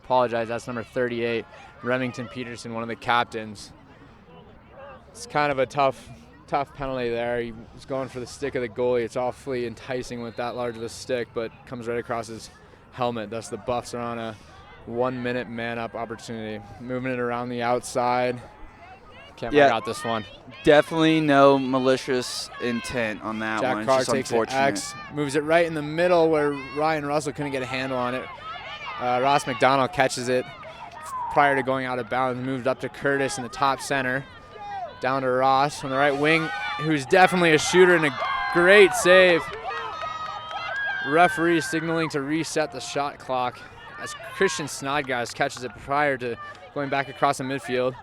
Apologize, that's number 38, Remington Peterson, one of the captains. It's kind of a tough penalty there. He was going for the stick of the goalie. It's awfully enticing with that large of a stick, but comes right across his helmet. Thus the Buffs are on a 1-minute man-up opportunity. Moving it around the outside. Can't make out this one. Definitely no malicious intent on that Jack one. Carr It's just takes unfortunate. it X, moves it right in the middle where Ryan Russell couldn't get a handle on it. Ross McDonald catches it prior to going out of bounds, moved up to Curtis in the top center. Down to Ross on the right wing, who's definitely a shooter and a great save. Referee signaling to reset the shot clock as Christian Snodgrass catches it prior to going back across the midfield.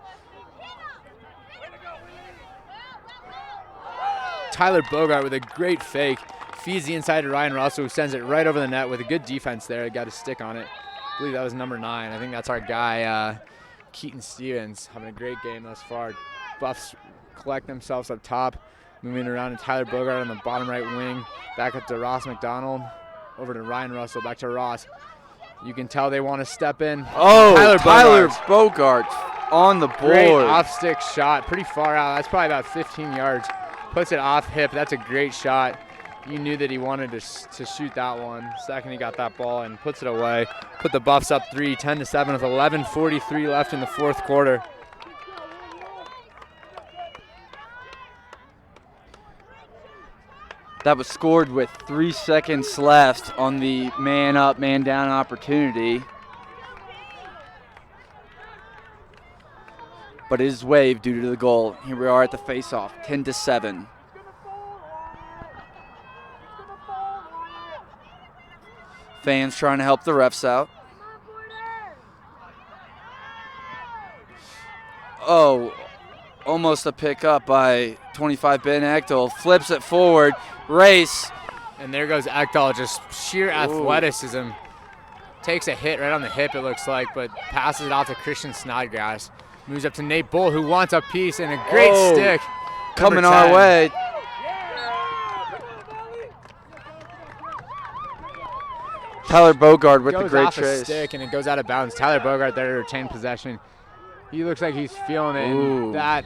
Tyler Bogart with a great fake. Feeds the inside to Ryan Russell, who sends it right over the net with a good defense there. Got a stick on it. I believe that was number 9. I think that's our guy, Keaton Stevens, having a great game thus far. Buffs collect themselves up top, moving around to Tyler Bogart on the bottom right wing, back up to Ross McDonald, over to Ryan Russell, back to Ross. You can tell they want to step in. Oh, Tyler Bogart on the board. Great off-stick shot, pretty far out. That's probably about 15 yards. Puts it off hip. That's a great shot. You knew that he wanted to shoot that one. Second, he got that ball and puts it away. Put the Buffs up 3, 10-7 with 11:43 left in the fourth quarter. That was scored with 3 seconds left on the man up, man down opportunity. But it is waived due to the goal. Here we are at the face-off, 10-7. Fans trying to help the refs out. Oh, almost a pick up by 25 Ben Echtel. Flips it forward. Race. And there goes Ekdahl, just sheer athleticism. Takes a hit right on the hip, it looks like, but passes it off to Christian Snodgrass. Moves up to Nate Bull, who wants a piece, and a great stick. Coming our way. Tyler Bogart with the great trace. Goes off a stick, and it goes out of bounds. Tyler Bogart there to retain possession. He looks like he's feeling it. And that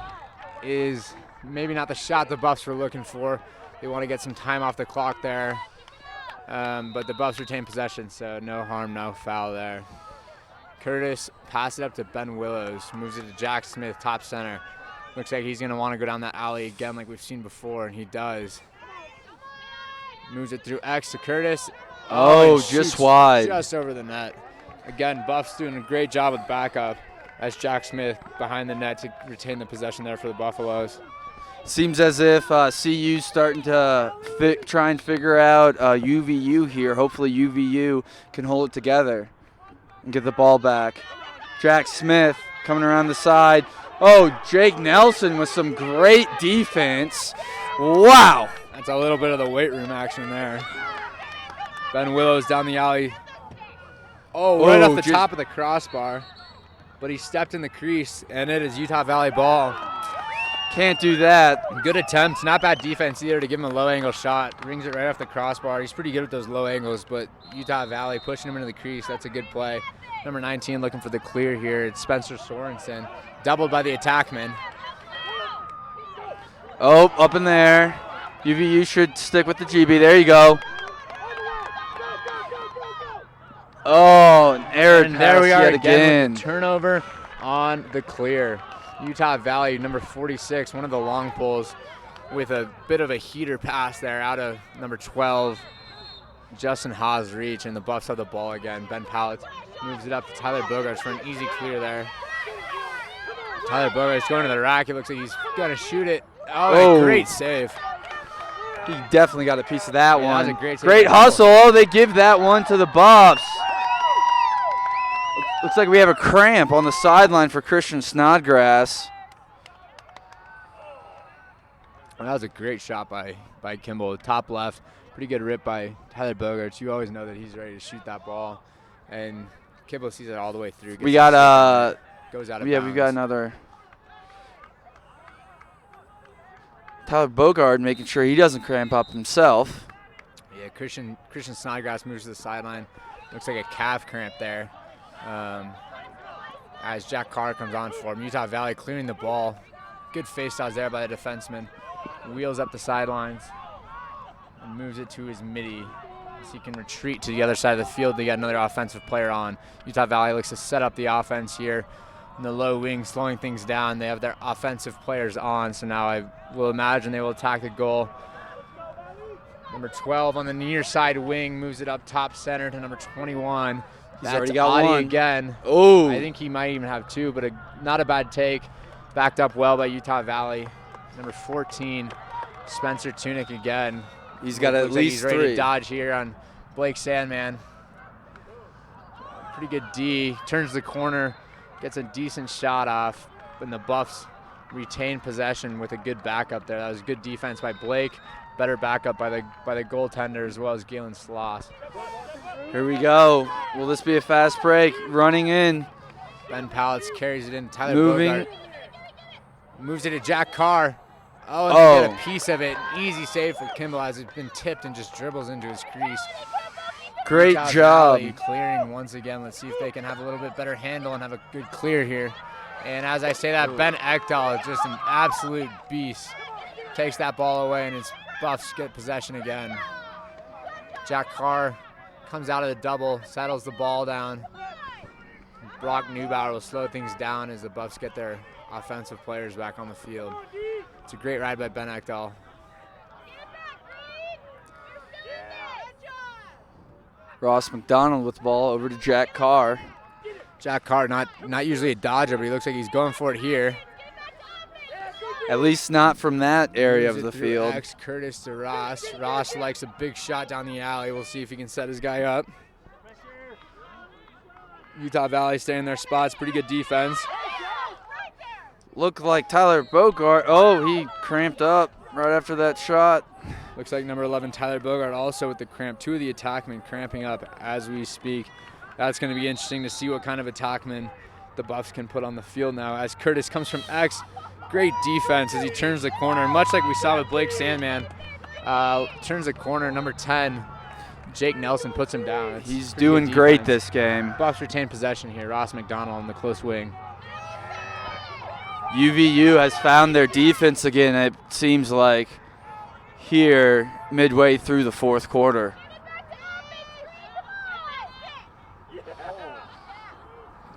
is maybe not the shot the Buffs were looking for. They want to get some time off the clock there. But the Buffs retain possession, so no harm, no foul there. Curtis passes it up to Ben Willows, moves it to Jack Smith, top center. Looks like he's going to want to go down that alley again like we've seen before, and he does. Moves it through X to Curtis. Oh, just wide. Just over the net. Again, Buffs doing a great job with backup as Jack Smith behind the net to retain the possession there for the Buffaloes. Seems as if CU's starting to try and figure out UVU here. Hopefully UVU can hold it together and get the ball back. Jack Smith coming around the side. Oh, Jake Nelson with some great defense. Wow. That's a little bit of the weight room action there. Ben Willows down the alley. Right off the top of the crossbar. But he stepped in the crease, and it is Utah Valley ball. Can't do that. Good attempt. Not bad defense either to give him a low-angle shot. Rings it right off the crossbar. He's pretty good at those low angles, but Utah Valley pushing him into the crease. That's a good play. Number 19 looking for the clear here. It's Spencer Sorensen. Doubled by the attackman. Oh, up in there. UVU should stick with the GB. There you go. Oh, an error pass there we are yet again. With the turnover on the clear. Utah Valley, number 46, one of the long pulls with a bit of a heater pass there out of number 12, Justin Haas' reach, and the Buffs have the ball again. Ben Pallett moves it up to Tyler Bogarts for an easy clear there. Tyler Bogarts going to the rack. It looks like he's going to shoot it. Oh, great save. He definitely got a piece of that one. That was a great hustle. Oh, they give that one to the Buffs. Looks like we have a cramp on the sideline for Christian Snodgrass. Well, that was a great shot by Kimball. Top left, pretty good rip by Tyler Bogarts. You always know that he's ready to shoot that ball, and Kimball sees it all the way through. We got goes out of bounds. We got another. Tyler Bogart making sure he doesn't cramp up himself. Yeah, Christian Snodgrass moves to the sideline. Looks like a calf cramp there. As Jack Carr comes on for him. Utah Valley clearing the ball. Good face-offs there by the defenseman. Wheels up the sidelines and moves it to his midi so he can retreat to the other side of the field to get another offensive player on. Utah Valley looks to set up the offense here in the low wing, slowing things down. They have their offensive players on, so now I will imagine they will attack the goal. Number 12 on the near side wing moves it up top center to number 21. He's already got one again. Oh, I think he might even have two, but not a bad take. Backed up well by Utah Valley. Number 14, Spencer Tunick again. He's got at least he's ready 3. To dodge here on Blake Sandman. Pretty good D. Turns the corner, gets a decent shot off, and the Buffs retain possession with a good backup there. That was good defense by Blake. Better backup by the goaltender as well as Galen Sloss. Here we go. Will this be a fast break? Running in. Ben Pallets carries it in. Tyler Moving. Bogart moves it to Jack Carr. Oh, and they get a piece of it. Easy save for Kimball as it's been tipped and just dribbles into his crease. Great job. Valley clearing once again. Let's see if they can have a little bit better handle and have a good clear here. And as I say that, Ben Ekdahl is just an absolute beast. Takes that ball away, and it's Buffs get possession again. Jack Carr comes out of the double, settles the ball down. Brock Neubauer will slow things down as the Buffs get their offensive players back on the field. It's a great ride by Ben Ekdahl. Ross McDonald with the ball over to Jack Carr. Jack Carr, not usually a dodger, but he looks like he's going for it here. At least not from that area of the field. X Curtis to Ross. Ross likes a big shot down the alley. We'll see if he can set his guy up. Utah Valley staying in their spots. Pretty good defense. Looked like Tyler Bogart. Oh, he cramped up right after that shot. Looks like number 11, Tyler Bogart, also with the cramp. Two of the attackmen cramping up as we speak. That's going to be interesting to see what kind of attackmen the Buffs can put on the field now. As Curtis comes from X, great defense as he turns the corner. Much like we saw with Blake Sandman, turns the corner. Number 10, Jake Nelson puts him down. He's doing great this game. Buffs retain possession here. Ross McDonald in the close wing. UVU has found their defense again, it seems like, here midway through the fourth quarter.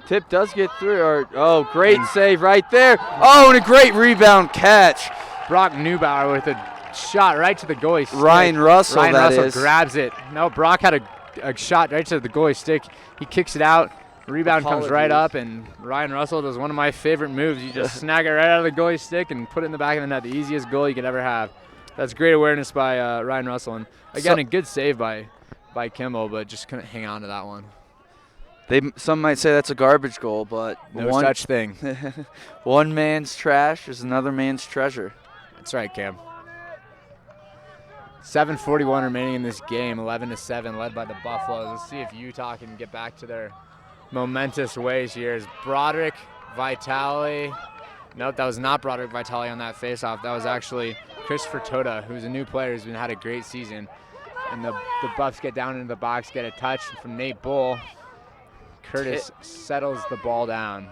Tip does get through. Great save right there. Oh, and a great rebound catch. Brock Neubauer with a shot right to the goalie stick. Ryan Russell grabs it. No, Brock had a shot right to the goalie stick. He kicks it out. Rebound comes right up, and Ryan Russell does one of my favorite moves. You just snag it right out of the goalie stick and put it in the back of the net. The easiest goal you could ever have. That's great awareness by Ryan Russell. And again, a good save by Kimball, but just couldn't hang on to that one. Some might say that's a garbage goal, but no such thing. One man's trash is another man's treasure. That's right, Cam. 7:41 remaining in this game, 11-7, led by the Buffaloes. Let's see if Utah can get back to their momentous ways here. Is Broderick Vitale? Nope, that was not Broderick Vitale on that faceoff. That was actually Christopher Toda, who's a new player who's had a great season. And the Buffs get down into the box, get a touch from Nate Bull. Curtis settles the ball down.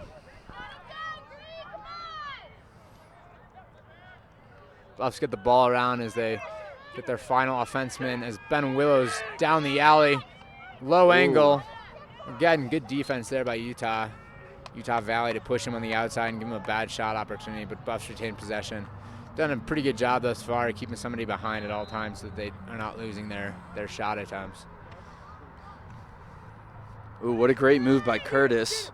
Buffs get the ball around as they get their final offenseman as Ben Willows down the alley. Low angle. Again, good defense there by Utah Valley to push him on the outside and give him a bad shot opportunity, but Buffs retain possession. Done a pretty good job thus far keeping somebody behind at all times so that they are not losing their shot attempts. Ooh, what a great move by Curtis.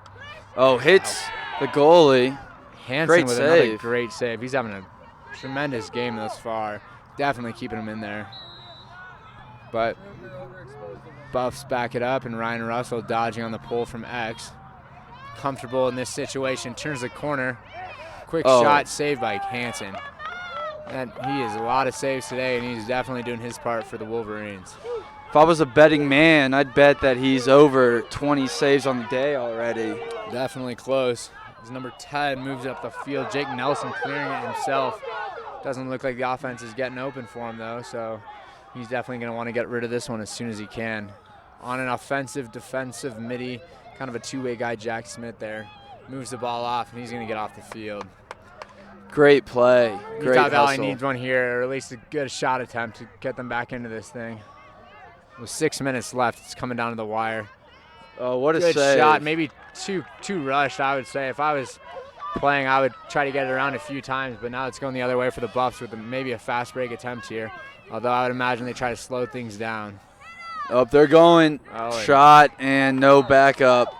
Oh, hits the goalie. Hansen great with save. Another great save. He's having a tremendous game thus far. Definitely keeping him in there. But Buffs back it up, and Ryan Russell dodging on the pull from X. Comfortable in this situation, turns the corner. Quick shot, saved by Hansen. And he has a lot of saves today, and he's definitely doing his part for the Wolverines. If I was a betting man, I'd bet that he's over 20 saves on the day already. Definitely close. As number 10 moves up the field, Jake Nelson clearing it himself. Doesn't look like the offense is getting open for him, though, so he's definitely going to want to get rid of this one as soon as he can. On an offensive, defensive midi, kind of a two-way guy, Jack Smith there. Moves the ball off, and he's going to get off the field. Great play. Great Utah Valley hustle. needs one here, or at least a good shot attempt to get them back into this thing. With 6 minutes left, it's coming down to the wire. Oh, what a good save. shot, maybe too rushed, I would say. If I was playing, I would try to get it around a few times, but now it's going the other way for the Buffs with maybe a fast break attempt here. Although I would imagine they try to slow things down. Up they're going. Shot and no backup.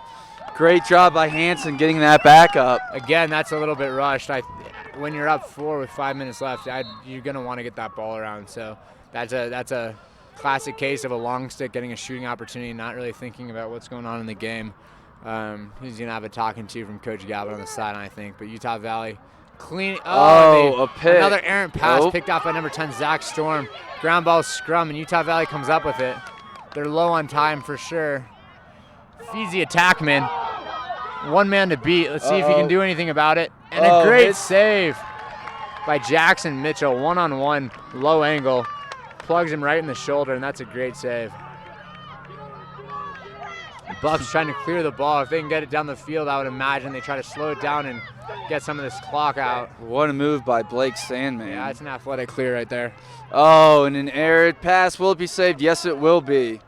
Great job by Hansen getting that backup. Again, that's a little bit rushed. When you're up 4 with 5 minutes left, you're going to want to get that ball around. So that's a classic case of a long stick getting a shooting opportunity, not really thinking about what's going on in the game. He's going to have a talking to from Coach Galvin on the sideline, I think. But Utah Valley clean. A pick. Another errant pass picked off by number 10, Zach Storm. Ground ball scrum, and Utah Valley comes up with it. They're low on time for sure. Feeds the attackman. One man to beat. Let's see if he can do anything about it. And a great save by Jackson Mitchell. One-on-one, low angle. Plugs him right in the shoulder, and that's a great save. The Buffs trying to clear the ball. If they can get it down the field, I would imagine they try to slow it down and get some of this clock out. What a move by Blake Sandman. Yeah, it's an athletic clear right there. Oh, and an errant pass. Will it be saved? Yes, it will be.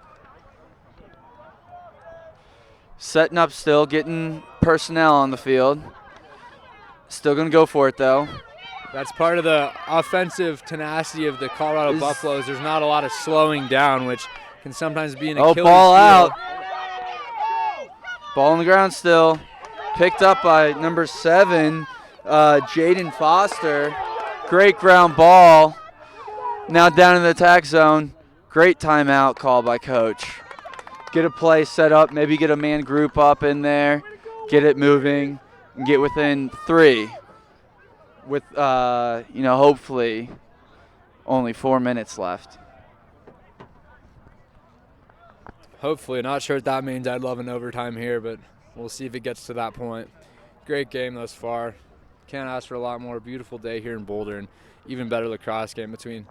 Setting up still, getting personnel on the field. Still going to go for it, though. That's part of the offensive tenacity of the Colorado Buffaloes. There's not a lot of slowing down, which can sometimes be an Achilles heel. Ball out. Ball on the ground still. Picked up by number 7, Jaden Foster. Great ground ball. Now down in the attack zone. Great timeout call by coach. Get a play set up, maybe get a man group up in there, get it moving, and get within 3 with, hopefully only 4 minutes left. Hopefully. Not sure what that means. I'd love an overtime here, but we'll see if it gets to that point. Great game thus far. Can't ask for a lot more. Beautiful day here in Boulder, and even better lacrosse game between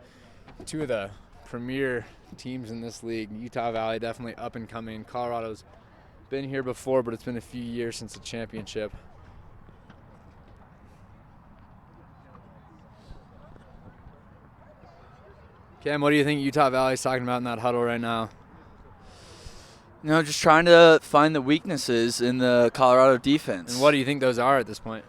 two of the premier teams in this league. Utah Valley definitely up and coming. Colorado's been here before, but it's been a few years since the championship. Cam, what do you think Utah Valley's talking about in that huddle right now? Just trying to find the weaknesses in the Colorado defense. And what do you think those are at this point?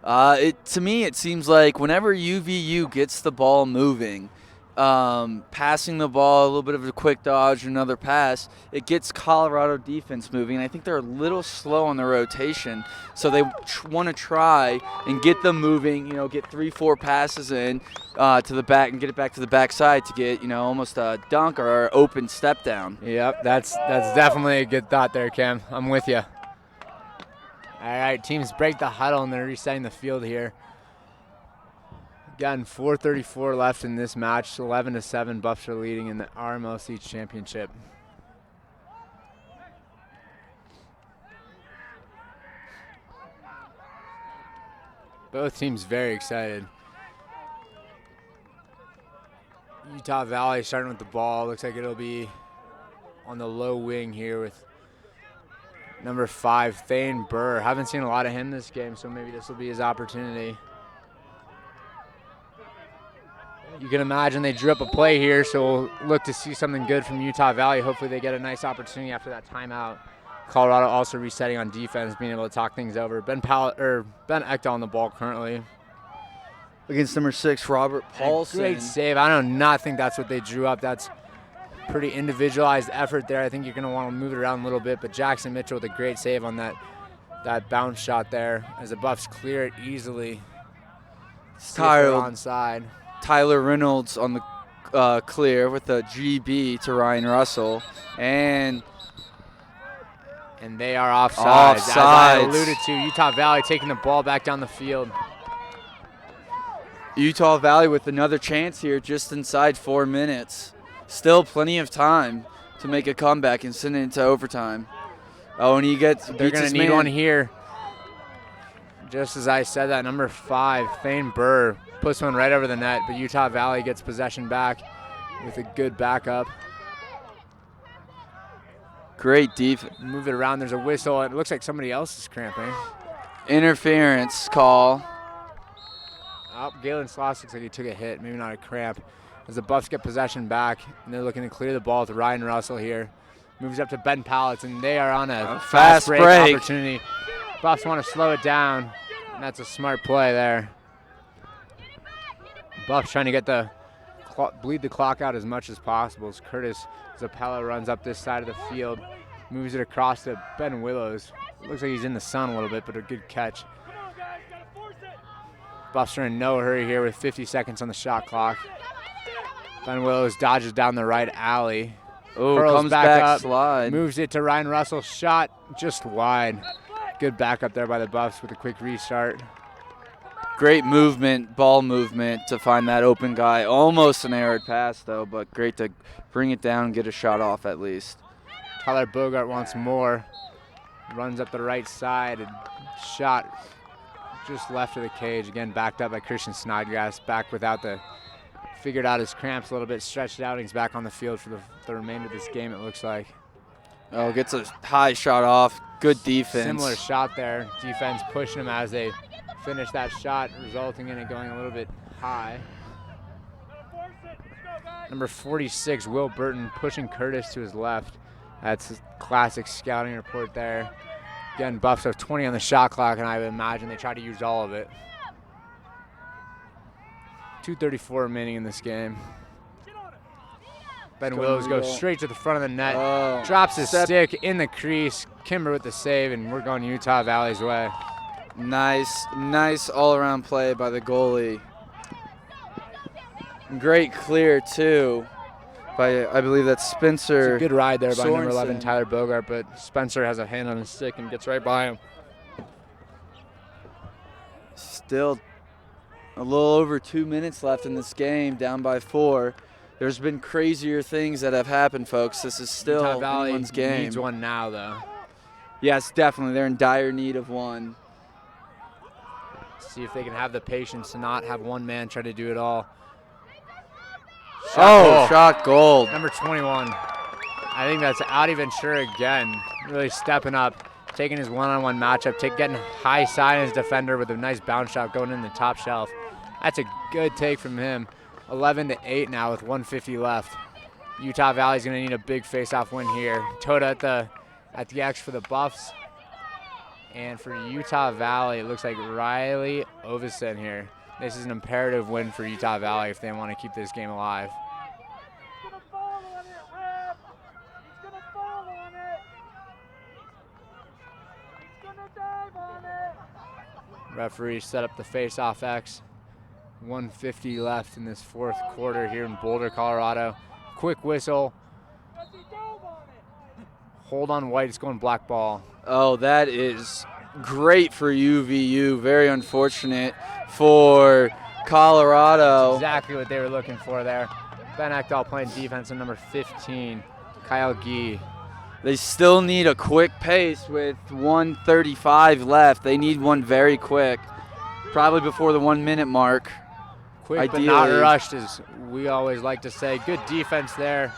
To me, it seems like whenever UVU gets the ball moving, passing the ball, a little bit of a quick dodge, another pass, it gets Colorado defense moving. And I think they're a little slow on the rotation, so they want to try and get them moving, get 3-4 passes in to the back and get it back to the backside to get, almost a dunk or an open step down. Yep, that's definitely a good thought there, Cam. I'm with you. All right, teams break the huddle, and they're resetting the field here. Again, 4:34 left in this match. 11-7, Buffs are leading in the RMLC championship. Both teams very excited. Utah Valley starting with the ball. Looks like it'll be on the low wing here with number 5, Thane Burr. Haven't seen a lot of him this game, so maybe this will be his opportunity. You can imagine they drew up a play here, so we'll look to see something good from Utah Valley. Hopefully they get a nice opportunity after that timeout. Colorado also resetting on defense, being able to talk things over. Ben Echdahl on the ball currently. Against number 6, Robert Paulson. Great save. I do not think that's what they drew up. That's pretty individualized effort there. I think you're going to want to move it around a little bit, but Jackson Mitchell with a great save on that bounce shot there as the Buffs clear it easily. Onside. Tyler Reynolds on the clear with a GB to Ryan Russell. And they are offside. As I alluded to, Utah Valley taking the ball back down the field. Utah Valley with another chance here just inside 4 minutes. Still plenty of time to make a comeback and send it into overtime. Oh, and they're going to need one here. Just as I said that, number 5, Thane Burr, puts one right over the net, but Utah Valley gets possession back with a good backup. Great defense. Move it around. There's a whistle. It looks like somebody else is cramping. Interference call. Oh, Galen Sloss looks like he took a hit, maybe not a cramp. As the Buffs get possession back, and they're looking to clear the ball to Ryan Russell here. Moves up to Ben Pallets, and they are on a fast break opportunity. Buffs want to slow it down, and that's a smart play there. Buffs trying to get bleed the clock out as much as possible as Curtis Zappella runs up this side of the field, moves it across to Ben Willows. Looks like he's in the sun a little bit, but a good catch. Buffs are in no hurry here with 50 seconds on the shot clock. Ben Willows dodges down the right alley. Oh, comes back up, slide. Moves it to Ryan Russell. Shot just wide. Good backup there by the Buffs with a quick restart. great movement, ball movement to find that open guy. Almost an errant pass, though, but great to bring it down and get a shot off at least. Tyler Bogart wants more. Runs up the right side and shot just left of the cage. Again, backed up by Christian Snodgrass. Back without the, figured out his cramps a little bit, stretched out, and he's back on the field for the remainder of this game, it looks like. Oh, gets a high shot off. Good defense. Similar shot there. Defense pushing him as they finish that shot, resulting in it going a little bit high. Number 46, Will Burton, pushing Curtis to his left. That's a classic scouting report there. Again, Buffs have 20 on the shot clock, and I would imagine they try to use all of it. 2:34 remaining in this game. Ben Willows goes straight to the front of the net, drops his stick in the crease. Kimber with the save, and we're going Utah Valley's way. Nice all-around play by the goalie. Great clear, too, by, I believe that's Spencer. It's a good ride there by Sorensen. number 11, Tyler Bogart, but Spencer has a hand on his stick and gets right by him. Still a little over 2 minutes left in this game, down by 4. There's been crazier things that have happened, folks. This is still Utah Valley anyone's game. needs one now, though. Yes, definitely. They're in dire need of one. See if they can have the patience to not have one man try to do it all. Shot gold. Number 21. I think that's Audi Ventura again, really stepping up, taking his one-on-one matchup, getting high side in his defender with a nice bounce shot going in the top shelf. That's a good take from him. 11-8 now with 1:50 left. Utah Valley's going to need a big face-off win here. Toda at the X for the Buffs. And for Utah Valley, it looks like Riley Ovison here. This is an imperative win for Utah Valley if they want to keep this game alive. He's gonna fall on it, Reb. He's gonna fall on it. He's gonna dive on it. Referee set up the face-off X. 1:50 left in this fourth quarter here in Boulder, Colorado. Quick whistle. Because he dove on it. Hold on white, it's going black ball. Oh, that is great for UVU. Very unfortunate for Colorado. Exactly what they were looking for there. Ben Ekdahl playing defense on number 15, Kyle Gee. They still need a quick pace with 1:35 left. They need one very quick, probably before the 1 minute mark. Quick Ideally. but not rushed, as we always like to say. Good defense there.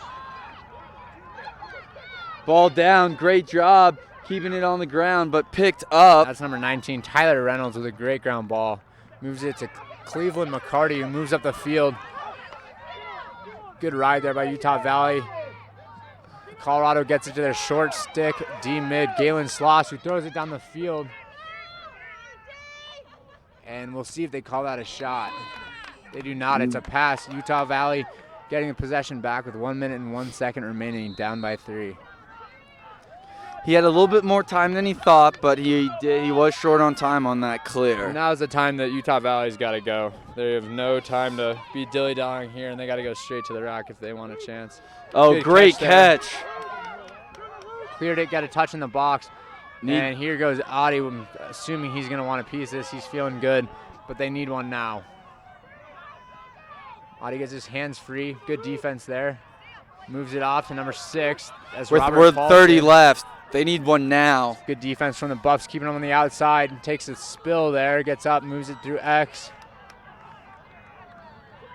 Ball down, great job keeping it on the ground, but picked up. That's number 19, Tyler Reynolds with a great ground ball. Moves it to Cleveland McCarty, who moves up the field. Good ride there by Utah Valley. Colorado gets it to their short stick, D-mid, Galen Sloss, who throws it down the field. And we'll see if they call that a shot. They do not, it's a pass. Utah Valley getting the possession back with 1 minute and 1 second remaining, down by 3. He had a little bit more time than he thought, but he was short on time on that clear. Now's the time that Utah Valley's got to go. They have no time to be dilly-dallying here, and they got to go straight to the rack if they want a chance. Oh, Good great catch catch. Cleared it, got a touch in the box. And here goes Audi, assuming he's going to want a piece of this. He's feeling good, but they need one now. Audi gets his hands free. Good defense there. Moves it off to number 6. With 30 left. They need one now. Good defense from the Buffs, keeping them on the outside. Takes a spill there, gets up, moves it through X.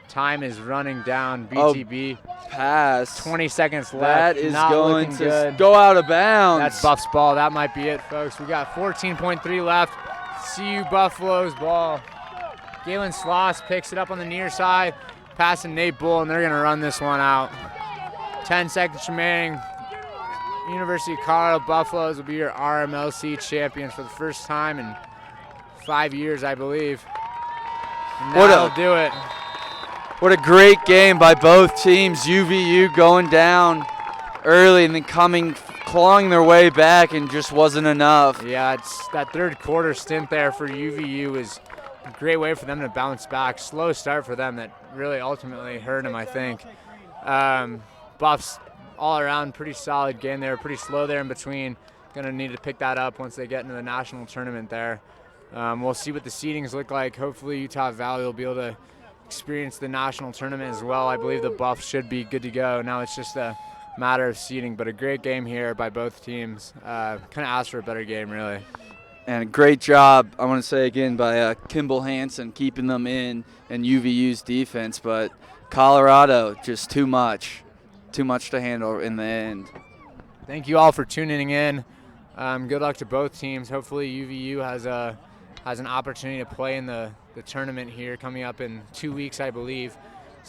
Time is running down, BTB. Pass. 20 seconds left. That is Not going looking to good. go out of bounds. That's Buffs ball. That might be it, folks. We got 14.3 left. CU Buffalo's ball. Galen Sloss picks it up on the near side, passing Nate Bull, and they're going to run this one out. 10 seconds remaining. University of Colorado Buffaloes will be your RMLC champions for the first time in 5 years, I believe. And that'll do it. What a great game by both teams. UVU going down early and then clawing their way back, and just wasn't enough. Yeah, it's that third quarter stint there for UVU is a great way for them to bounce back. Slow start for them that really ultimately hurt them, I think. Buffs all around pretty solid game. They were pretty slow there in between. Going to need to pick that up once they get into the national tournament there. We'll see what the seedings look like. Hopefully Utah Valley will be able to experience the national tournament as well. I believe the Buffs should be good to go. Now it's just a matter of seeding, but a great game here by both teams. Kind of asked for a better game, really. And a great job, I want to say again, by Kimball Hansen keeping them in and UVU's defense, but Colorado just too much to handle in the end. Thank you all for tuning in. Good luck to both teams. Hopefully UVU has an opportunity to play in the tournament here coming up in 2 weeks, I believe.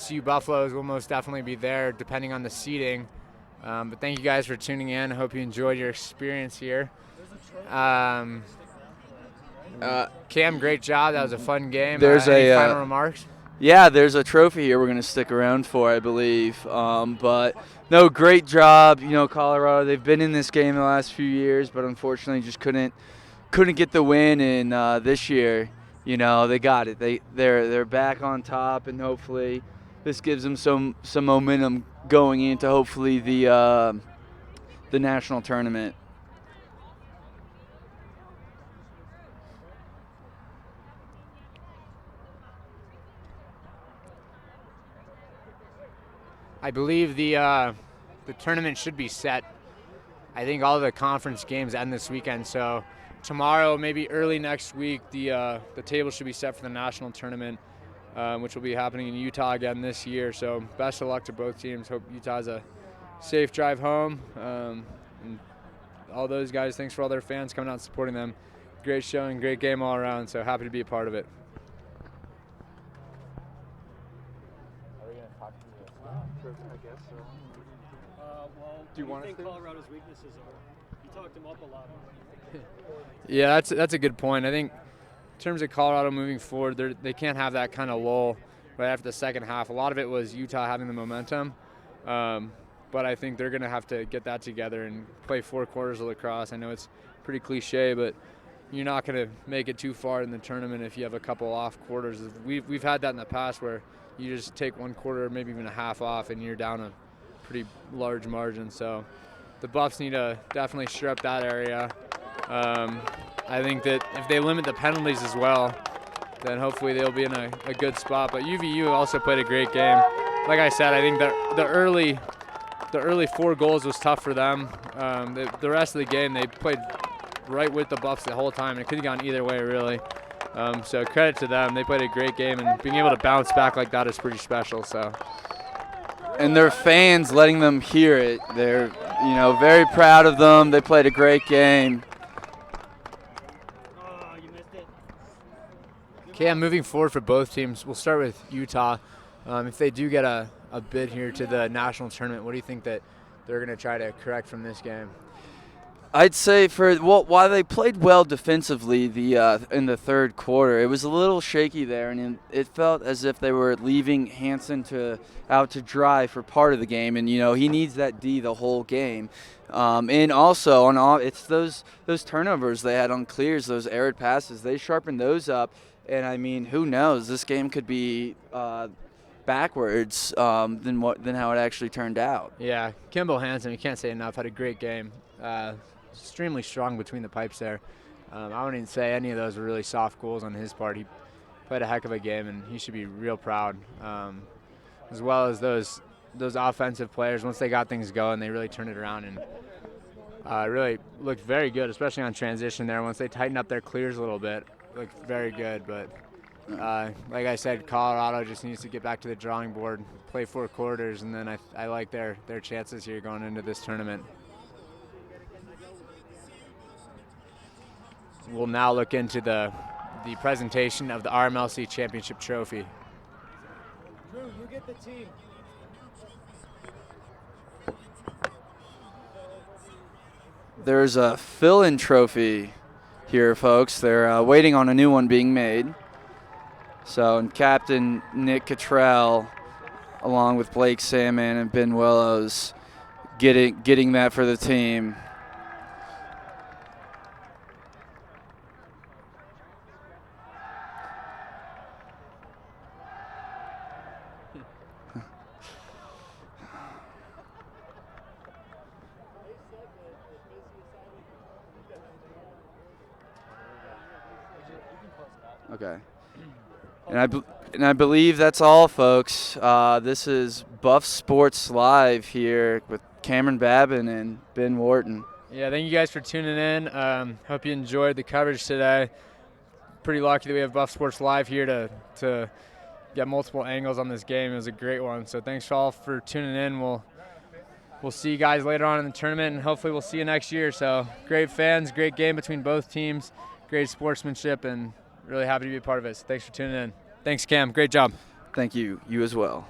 CU Buffaloes will most definitely be there depending on the seeding. But thank you guys for tuning in. I hope you enjoyed your experience here. Cam, great job. That was a fun game. There's any final remarks? Yeah, there's a trophy here we're going to stick around for, I believe. But no, great job. You know, Colorado, they've been in this game the last few years, but unfortunately just couldn't get the win. And this year, you know, they got it. They're back on top, and hopefully this gives them some momentum going into hopefully the national tournament. I believe the tournament should be set. I think all the conference games end this weekend, so tomorrow, maybe early next week, the table should be set for the national tournament, which will be happening in Utah again this year. So best of luck to both teams. Hope Utah has a safe drive home. And all those guys, thanks for all their fans coming out and supporting them. Great showing, great game all around, so happy to be a part of it. Do you want to think Colorado's weaknesses are? You talked them up a lot. Yeah, that's a good point. I think in terms of Colorado moving forward, they can't have that kind of lull right after the second half. A lot of it was Utah having the momentum, but I think they're going to have to get that together and play 4 quarters of lacrosse. I know it's pretty cliche, but you're not going to make it too far in the tournament if you have a couple off quarters. We've had that in the past where you just take 1 quarter, maybe even a half off, and you're down a pretty large margin. So the Buffs need to definitely shore up that area. I think that if they limit the penalties as well, then hopefully they'll be in a good spot. But UVU also played a great game. Like I said, I think the early 4 goals was tough for them. The rest of the game, they played right with the Buffs the whole time. It could have gone either way, really. So credit to them. They played a great game, and being able to bounce back like that is pretty special. So. And their fans letting them hear it. They're, you know, very proud of them. They played a great game. Okay, moving forward for both teams, we'll start with Utah. If they do get a bid here to the national tournament, what do you think that they're going to try to correct from this game? I'd say while they played well defensively in the third quarter, it was a little shaky there, and it felt as if they were leaving Hansen out to dry for part of the game, and you know he needs that D the whole game. And also it's those turnovers they had on clears, those errant passes, they sharpened those up, and I mean who knows, this game could be backwards than how it actually turned out. Yeah, Kimball Hansen, you can't say enough, had a great game. Extremely strong between the pipes there. I wouldn't even say any of those were really soft goals on his part. He played a heck of a game, and he should be real proud. As well as those offensive players, once they got things going, they really turned it around and really looked very good, especially on transition there. Once they tightened up their clears a little bit, looked very good. But like I said, Colorado just needs to get back to the drawing board, play 4 quarters, and then I like their chances here going into this tournament. We'll now look into the presentation of the RMLC Championship Trophy. Drew, you get the team. There's a fill-in trophy here, folks. They're waiting on a new one being made. So, and Captain Nick Cottrell, along with Blake Salmon and Ben Willows, getting that for the team. Okay. And I believe that's all, folks. This is Buff Sports Live here with Cameron Babin and Ben Wharton. Yeah, thank you guys for tuning in. Hope you enjoyed the coverage today. Pretty lucky that we have Buff Sports Live here to get multiple angles on this game. It was a great one. So thanks all for tuning in. We'll see you guys later on in the tournament, and hopefully we'll see you next year. So great fans, great game between both teams, great sportsmanship, and really happy to be a part of it. So thanks for tuning in. Thanks, Cam. Great job. Thank you. You as well.